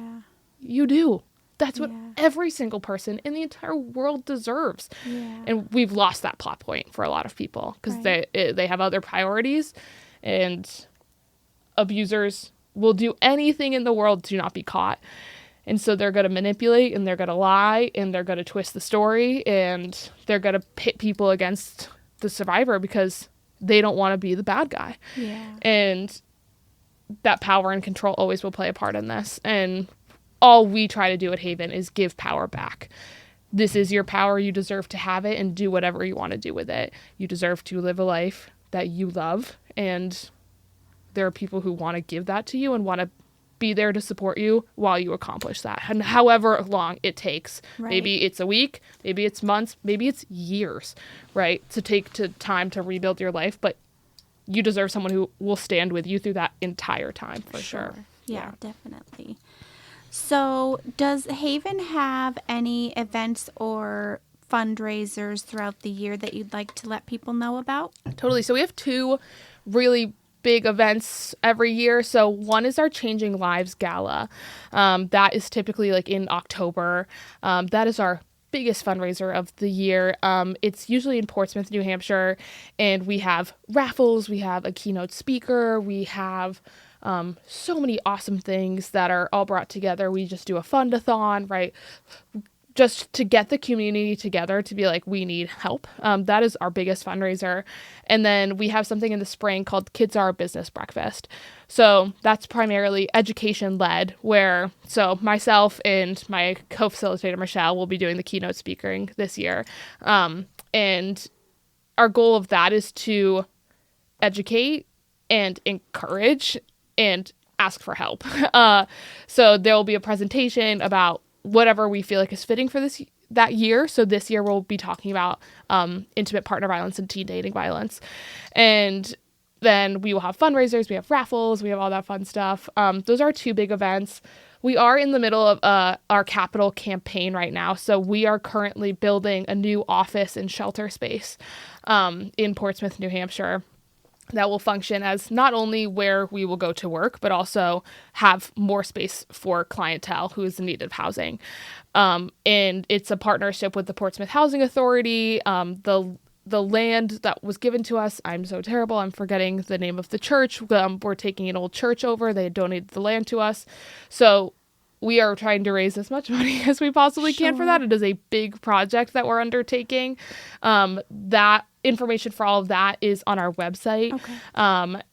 you do. That's what every single person in the entire world deserves. And we've lost that plot point for a lot of people because they have other priorities, and abusers will do anything in the world to not be caught. And so they're going to manipulate, and they're going to lie, and they're going to twist the story, and they're going to pit people against the survivor because they don't want to be the bad guy. And that power and control always will play a part in this. And all we try to do at Haven is give power back. This is your power. You deserve to have it and do whatever you want to do with it. You deserve to live a life that you love. And there are people who want to give that to you and want to be there to support you while you accomplish that. And however long it takes, maybe it's a week, maybe it's months, maybe it's years, right? To take time to rebuild your life. But you deserve someone who will stand with you through that entire time for sure. Yeah, definitely. So does Haven have any events or fundraisers throughout the year that you'd like to let people know about? Totally. So we have two really big events every year. So one is our Changing Lives Gala. That is typically like in October. That is our biggest fundraiser of the year. It's usually in Portsmouth, New Hampshire, and we have raffles, we have a keynote speaker, we have so many awesome things that are all brought together. We just do a fund-a-thon, right? Just to get the community together to be like, we need help. That is our biggest fundraiser. And then we have something in the spring called Kids Are a Business Breakfast. So that's primarily education-led, so myself and my co-facilitator, Michelle, will be doing the keynote speaking this year. And our goal of that is to educate and encourage and ask for help. So there will be a presentation about whatever we feel like is fitting for that year. So this year we'll be talking about intimate partner violence and teen dating violence. And then we will have fundraisers, we have raffles, we have all that fun stuff. Those are two big events. We are in the middle of our capital campaign right now. So we are currently building a new office and shelter space in Portsmouth, New Hampshire, that will function as not only where we will go to work, but also have more space for clientele who is in need of housing. And it's a partnership with the Portsmouth Housing Authority. The land that was given to us, I'm so terrible, I'm forgetting the name of the church. We're taking an old church over. They donated the land to us. So we are trying to raise as much money as we possibly can for that. It is a big project that we're undertaking. That information for all of that is on our website.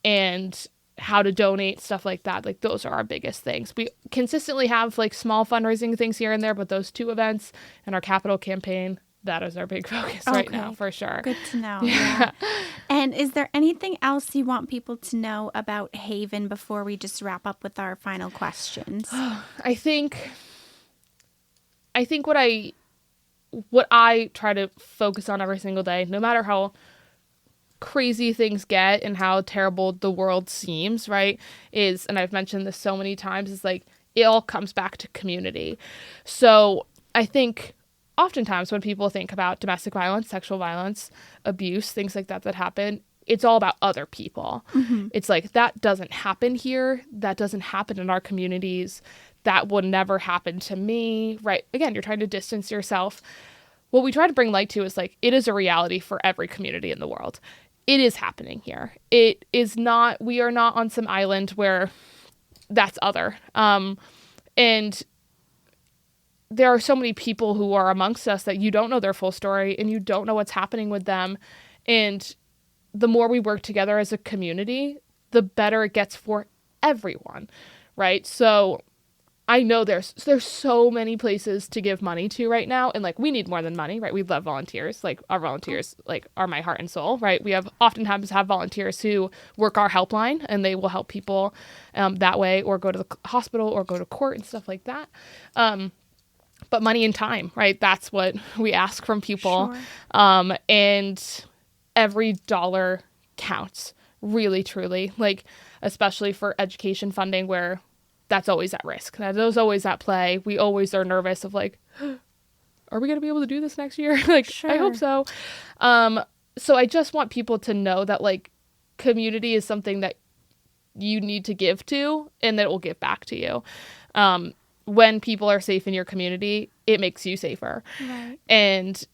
And how to donate, stuff like that. Like, those are our biggest things. We consistently have like small fundraising things here and there, but those two events and our capital campaign, that is our big focus right now, for sure. Good to know. Yeah. And is there anything else you want people to know about Haven before we just wrap up with our final questions? I think what I try to focus on every single day, no matter how crazy things get and how terrible the world seems, right, is, and I've mentioned this so many times, is like, it all comes back to community. So I think oftentimes when people think about domestic violence, sexual violence, abuse, things like that happen, it's all about other people. It's like, that doesn't happen here. That doesn't happen in our communities. That would never happen to me, right? Again, you're trying to distance yourself. What we try to bring light to is like, it is a reality for every community in the world. It is happening here. It is not, we are not on some island where that's other. And there are so many people who are amongst us that you don't know their full story and you don't know what's happening with them. And the more we work together as a community, the better it gets for everyone, right? So I know there's so many places to give money to right now, and like we need more than money, right? We love volunteers. Like our volunteers like are my heart and soul, right? We have oftentimes have volunteers who work our helpline, and they will help people that way, or go to the hospital or go to court and stuff like that. But money and time, right? That's what we ask from people. Sure. And every dollar counts, really, truly. Like, especially for education funding, where that's always at risk. That's always at play. We always are nervous of like, are we going to be able to do this next year? Like, sure. I hope so. So I just want people to know that like community is something that you need to give to, and that it will give back to you. When people are safe in your community, it makes you safer. Right. And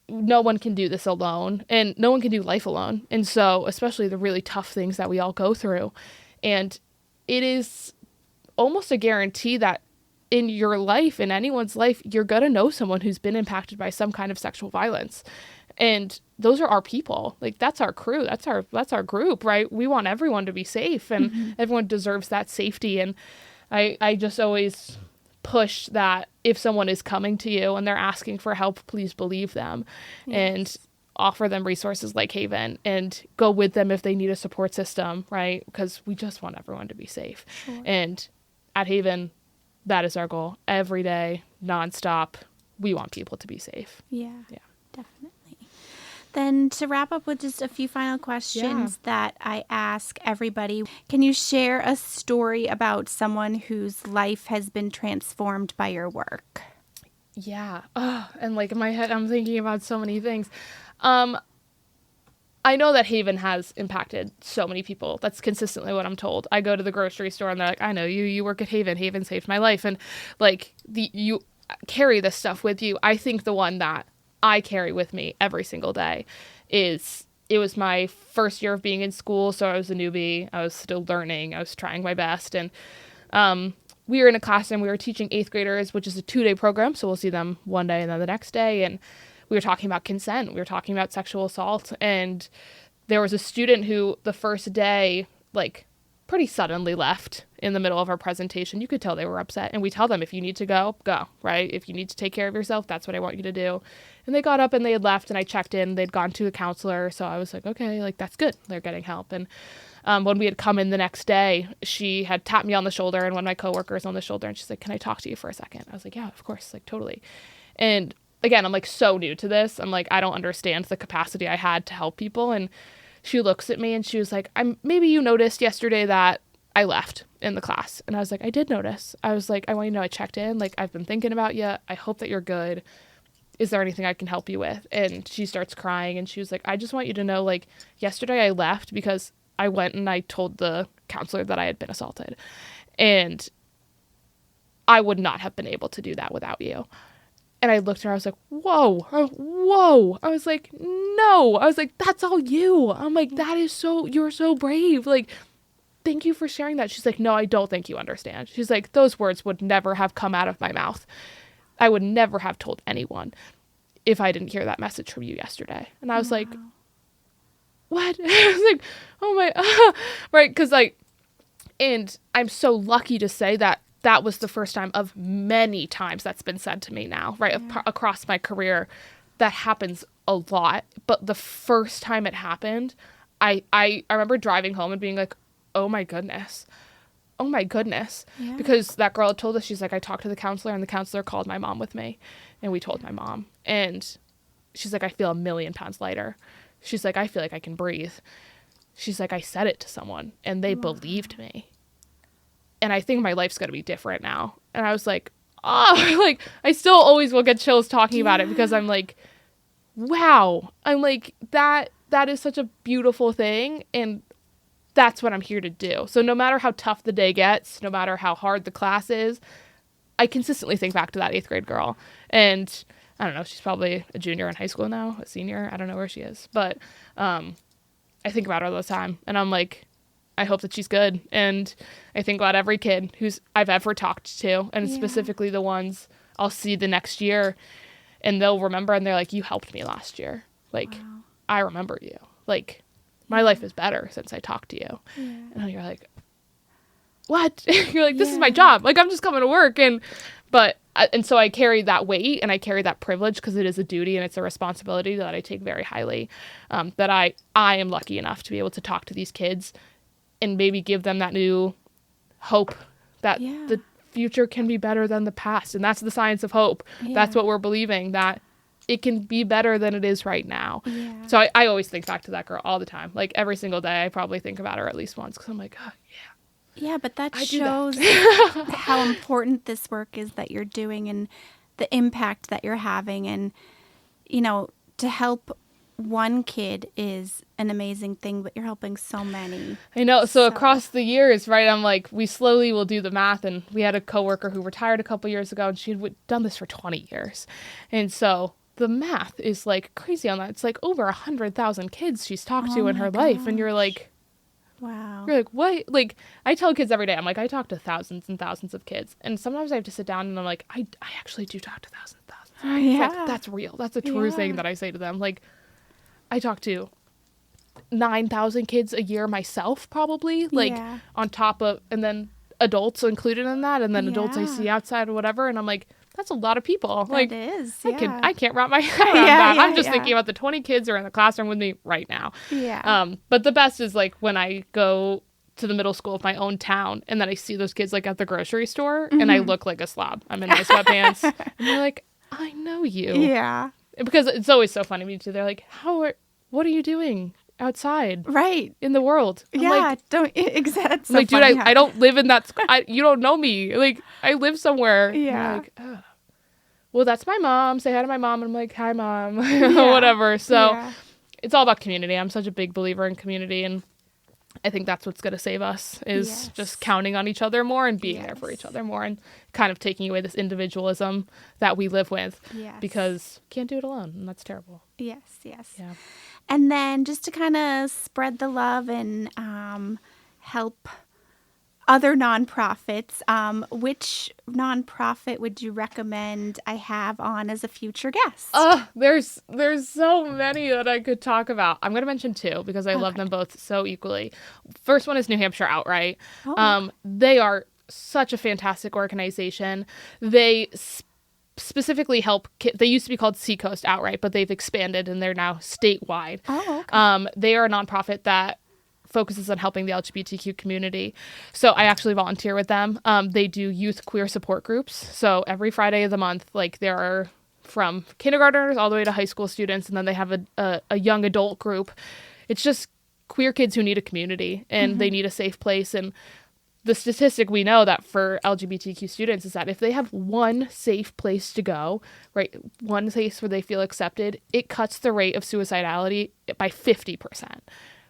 no one can do this alone, and no one can do life alone. And so, especially the really tough things that we all go through. And it is almost a guarantee that in your life, in anyone's life, you're going to know someone who's been impacted by some kind of sexual violence. And those are our people. Like, that's our crew. That's our group, right? We want everyone to be safe, and everyone deserves that safety. And I just always push that if someone is coming to you and they're asking for help, please believe them. Yes. And offer them resources like Haven, and go with them if they need a support system, right? Because we just want everyone to be safe. Sure. And at Haven, that is our goal. Every day, nonstop, we want people to be safe. Yeah, definitely. Then to wrap up with just a few final questions that I ask everybody, can you share a story about someone whose life has been transformed by your work? Yeah. Oh, and like in my head, I'm thinking about so many things. I know that Haven has impacted so many people. That's consistently what I'm told. I go to the grocery store and they're like, I know you work at Haven. Haven saved my life. And like you carry this stuff with you. I think the one that I carry with me every single day is, it was my first year of being in school. So I was a newbie. I was still learning. I was trying my best. And, we were in a class and we were teaching 8th graders, which is a 2-day program. So we'll see them one day and then the next day. And we were talking about consent. We were talking about sexual assault. And there was a student who the first day, like, pretty suddenly left in the middle of our presentation. You could tell they were upset. And we tell them, if you need to go, right? If you need to take care of yourself, that's what I want you to do. And they got up and they had left, and I checked in. They'd gone to a counselor. So I was like, okay, like, that's good. They're getting help. And when we had come in the next day, she had tapped me on the shoulder and one of my coworkers on the shoulder. And she's like, can I talk to you for a second? I was like, yeah, of course. Like, totally. And again, I'm like so new to this. I'm like, I don't understand the capacity I had to help people. And she looks at me and she was like, maybe you noticed yesterday that I left in the class. And I was like, I did notice. I was like, I want you to know I checked in. Like, I've been thinking about you. I hope that you're good. Is there anything I can help you with? And she starts crying and she was like, I just want you to know, like, yesterday I left because I went and I told the counselor that I had been assaulted. And I would not have been able to do that without you. And I looked at her, I was like, whoa. I was like, no. I was like, that's all you. I'm like, you're so brave. Like, thank you for sharing that. She's like, no, I don't think you understand. She's like, those words would never have come out of my mouth. I would never have told anyone if I didn't hear that message from you yesterday. And I was like, what? I was like, oh my, right. Cause like, and I'm so lucky to say that that was the first time of many times that's been said to me now, right? Across my career, that happens a lot. But the first time it happened, I remember driving home and being like, oh my goodness. Yeah. Because that girl had told us, she's like, I talked to the counselor and the counselor called my mom with me, and we told my mom, and she's like, I feel 1,000,000 pounds lighter. She's like, I feel like I can breathe. She's like, I said it to someone and they believed me. And I think my life's going to be different now. And I was like, oh, like, I still always will get chills talking about it, because I'm like, wow. I'm like, that is such a beautiful thing. And that's what I'm here to do. So no matter how tough the day gets, no matter how hard the class is, I consistently think back to that 8th grade girl. And I don't know, she's probably a junior in high school now, a senior. I don't know where she is. But I think about her all the time. And I'm like, I hope that she's good. And I think about every kid who's I've ever talked to, and specifically the ones I'll see the next year and they'll remember and they're like, you helped me last year. Like, Wow. I remember you. Like, my life is better since I talked to you. Yeah. And you're like, what? You're like, this is my Yeah. job. Like, I'm just coming to work. And so I carry that weight and I carry that privilege because it is a duty and it's a responsibility that I take very highly. That I am lucky enough to be able to talk to these kids and maybe give them that new hope that the future can be better than the past. And that's the science of hope. Yeah. That's what we're believing, that it can be better than it is right now. Yeah. So I always think back to that girl all the time. Like every single day, I probably think about her at least once because I'm like, oh, yeah. Yeah, but that I do shows how important this work is that you're doing and the impact that you're having. And, you know, to help one kid is an amazing thing, but you're helping so many. I know. So across the years, right, I'm like, we slowly will do the math. And we had a coworker who retired a couple years ago and she had done this for 20 years. And so the math is like crazy on that. It's like over 100,000 kids she's talked to in her life. And you're like, wow. You're like, what? Like, I tell kids every day, I'm like, I talk to thousands and thousands of kids. And sometimes I have to sit down and I'm like, I actually do talk to thousands and thousands. Yeah. It's like, that's real. That's a true thing that I say to them. Like, I talk to 9,000 kids a year myself, probably. Like, on top of, and then adults included in that. And then adults I see outside or whatever. And I'm like, that's a lot of people. Like, it is. I can't wrap my head around that. I'm just thinking about the 20 kids who are in the classroom with me right now. Yeah. But the best is like when I go to the middle school of my own town and then I see those kids like at the grocery store and I look like a slob. I'm in my sweatpants and they're like, I know you. Yeah. Because it's always so funny to me too. They're like, what are you doing outside? Right. In the world? I'm like, exactly. So like, dude, I don't live in that. You don't know me. Like, I live somewhere. Yeah. Like, oh. Well, that's my mom. Say hi to my mom. And I'm like, hi, mom. Whatever. So it's all about community. I'm such a big believer in community. And I think that's what's going to save us is just counting on each other more and being there for each other more and kind of taking away this individualism that we live with because you can't do it alone. And that's terrible. Yes. Yeah. And then just to kind of spread the love and help other nonprofits, which nonprofit would you recommend I have on as a future guest? There's so many that I could talk about. I'm going to mention two because I love them both so equally. First one is New Hampshire Outright. They are such a fantastic organization. They specifically help kids. They used to be called Seacoast Outright, but they've expanded and they're now statewide. They are a nonprofit that focuses on helping the LGBTQ community. So I actually volunteer with them. They do youth queer support groups. So every Friday of the month, like there are from kindergartners all the way to high school students. And then they have a young adult group. It's just queer kids who need a community and they need a safe place. And the statistic we know that for LGBTQ students is that if they have one safe place to go, right, one place where they feel accepted, it cuts the rate of suicidality by 50%.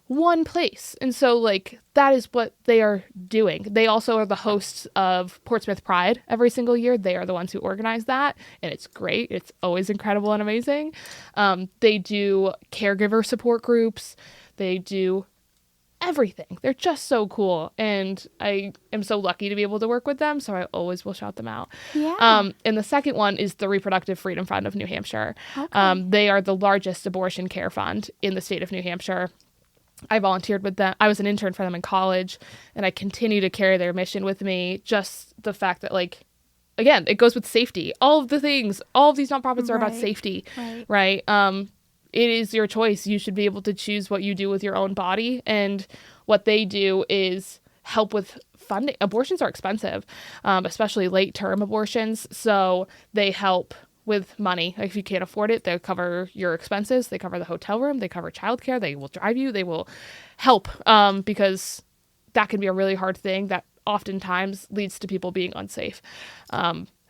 One place. And so like that is what they are doing. They also are the hosts of Portsmouth Pride every single year. They are the ones who organize that and it's great. It's always incredible and amazing. They do caregiver support groups. They do everything. They're just so cool and I am so lucky to be able to work with them, so I always will shout them out. And the second one is the Reproductive Freedom Fund of New Hampshire. They are the largest abortion care fund in the state of New Hampshire. I volunteered with them. I was an intern for them in college, and I continue to carry their mission with me. Just the fact that, like, again, it goes with safety. All of the things, all of these nonprofits are about safety, right? It is your choice. You should be able to choose what you do with your own body, and what they do is help with funding. Abortions are expensive, especially late-term abortions, so they help with money. Like if you can't afford it, they'll cover your expenses. They cover the hotel room. They cover childcare. They will drive you. They will help because that can be a really hard thing that oftentimes leads to people being unsafe.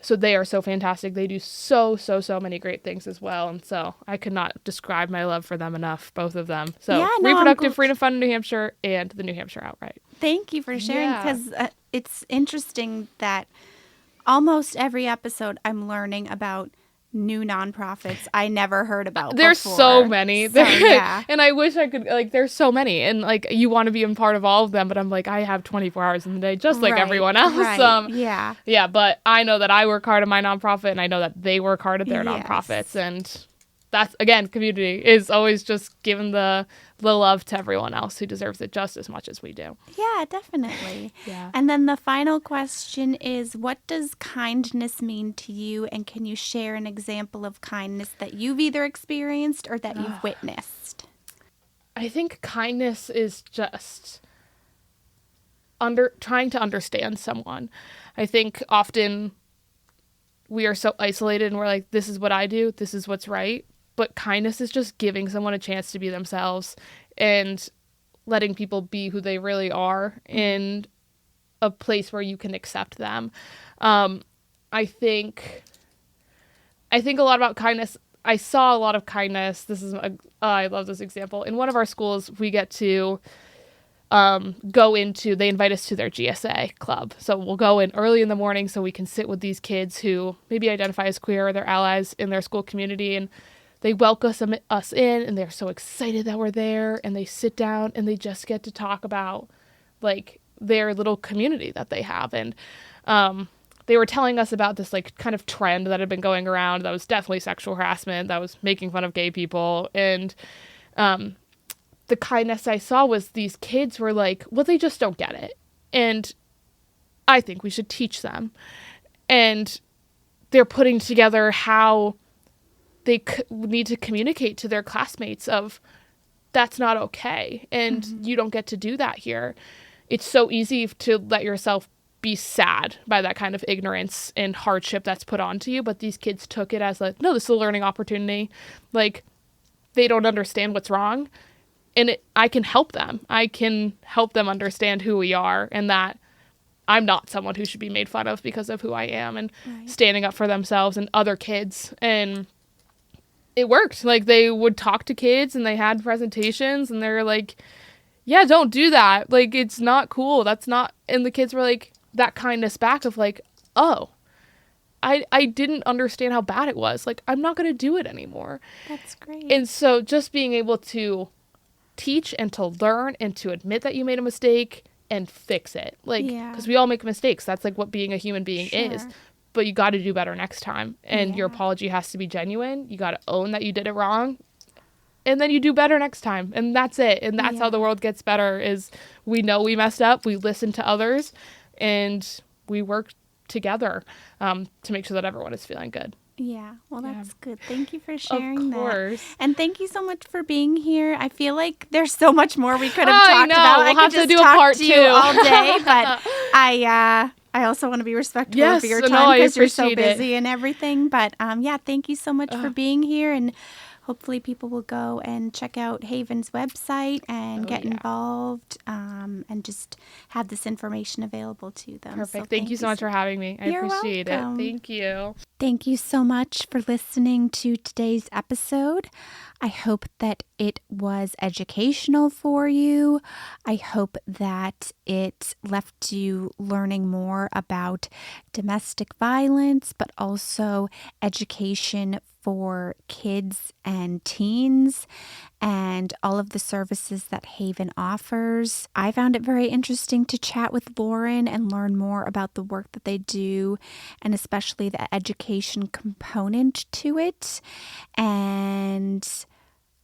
So they are so fantastic. They do so many great things as well. And so I could not describe my love for them enough, both of them. So Reproductive Freedom Fund in New Hampshire and the New Hampshire Outright. Thank you for sharing because it's interesting that almost every episode I'm learning about new nonprofits I never heard about There's before. so many. So, yeah. And I wish I could, like, there's so many. And, like, you want to be a part of all of them, but I'm like, I have 24 hours in the day, just like everyone else. Right. Yeah. Yeah, but I know that I work hard at my nonprofit, and I know that they work hard at their Yes. nonprofits. And that's, again, community is always just giving the love to everyone else who deserves it just as much as we do. Yeah, definitely. Yeah. And then the final question is, what does kindness mean to you? And can you share an example of kindness that you've either experienced or that you've witnessed? I think kindness is just trying to understand someone. I think often we are so isolated and we're like, this is what I do, this is what's right. But kindness is just giving someone a chance to be themselves and letting people be who they really are in a place where you can accept them. I think a lot about kindness. I saw a lot of kindness. I love this example. In one of our schools, we get to they invite us to their GSA club. So we'll go in early in the morning so we can sit with these kids who maybe identify as queer or they're allies in their school community, and they welcome us in, and they're so excited that we're there, and they sit down and they just get to talk about like their little community that they have. And they were telling us about this like kind of trend that had been going around that was definitely sexual harassment, that was making fun of gay people. And the kindness I saw was these kids were like, well, they just don't get it. And I think we should teach them. And they're putting together how they need to communicate to their classmates of that's not okay. And you don't get to do that here. It's so easy to let yourself be sad by that kind of ignorance and hardship that's put onto you. But these kids took it as like, no, this is a learning opportunity. Like, they don't understand what's wrong. And I can help them. I can help them understand who we are and that I'm not someone who should be made fun of because of who I am, and standing up for themselves and other kids. And it worked. Like, they would talk to kids and they had presentations and they're like, yeah, don't do that. Like, it's not cool. That's not. And the kids were like, that kindness back of like, oh, I didn't understand how bad it was. Like, I'm not going to do it anymore. That's great. And so just being able to teach and to learn and to admit that you made a mistake and fix it. Like, because we all make mistakes. That's like what being a human being is. But you got to do better next time. And your apology has to be genuine. You got to own that you did it wrong. And then you do better next time. And that's it. And that's how the world gets better, is we know we messed up. We listen to others. And we work together to make sure that everyone is feeling good. Yeah, well, that's good. Thank you for sharing that. Of course. And thank you so much for being here. I feel like there's so much more we could have talked about. We'll have to do a talk part to 2 all day, but I also want to be respectful of your time because you're so busy and everything. But thank you so much for being here, and hopefully people will go and check out Haven's website and get involved and just have this information available to them. Perfect. So thank you so much for having me. I appreciate it. Thank you. Thank you so much for listening to today's episode. I hope that it was educational for you. I hope that it left you learning more about domestic violence, but also education for kids and teens and all of the services that Haven offers. I found it very interesting to chat with Loryn and learn more about the work that they do, and especially the education component to it. And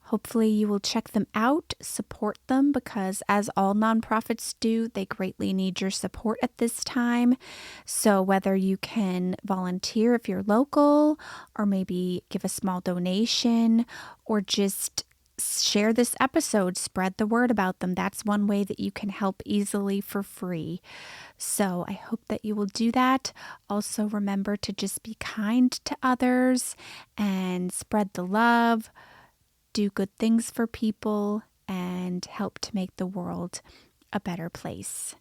hopefully you will check them out, support them, because as all nonprofits do, they greatly need your support at this time. So whether you can volunteer if you're local, or maybe give a small donation, or just share this episode, spread the word about them. That's one way that you can help easily for free. So I hope that you will do that. Also remember to just be kind to others and spread the love. Do good things for people and help to make the world a better place.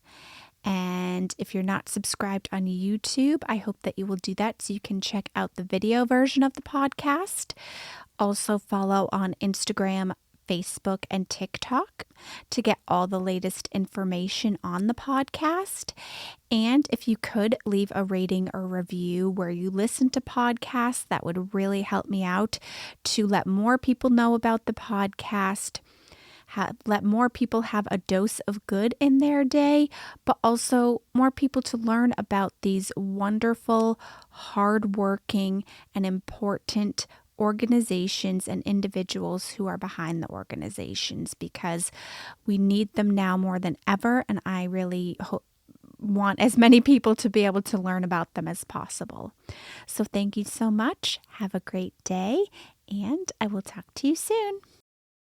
And if you're not subscribed on YouTube, I hope that you will do that so you can check out the video version of the podcast. Also follow on Instagram, Facebook and TikTok to get all the latest information on the podcast. And if you could leave a rating or review where you listen to podcasts, that would really help me out to let more people know about the podcast. Let more people have a dose of good in their day, but also more people to learn about these wonderful, hardworking, and important organizations and individuals who are behind the organizations, because we need them now more than ever, and I really want as many people to be able to learn about them as possible. So thank you so much. Have a great day, and I will talk to you soon.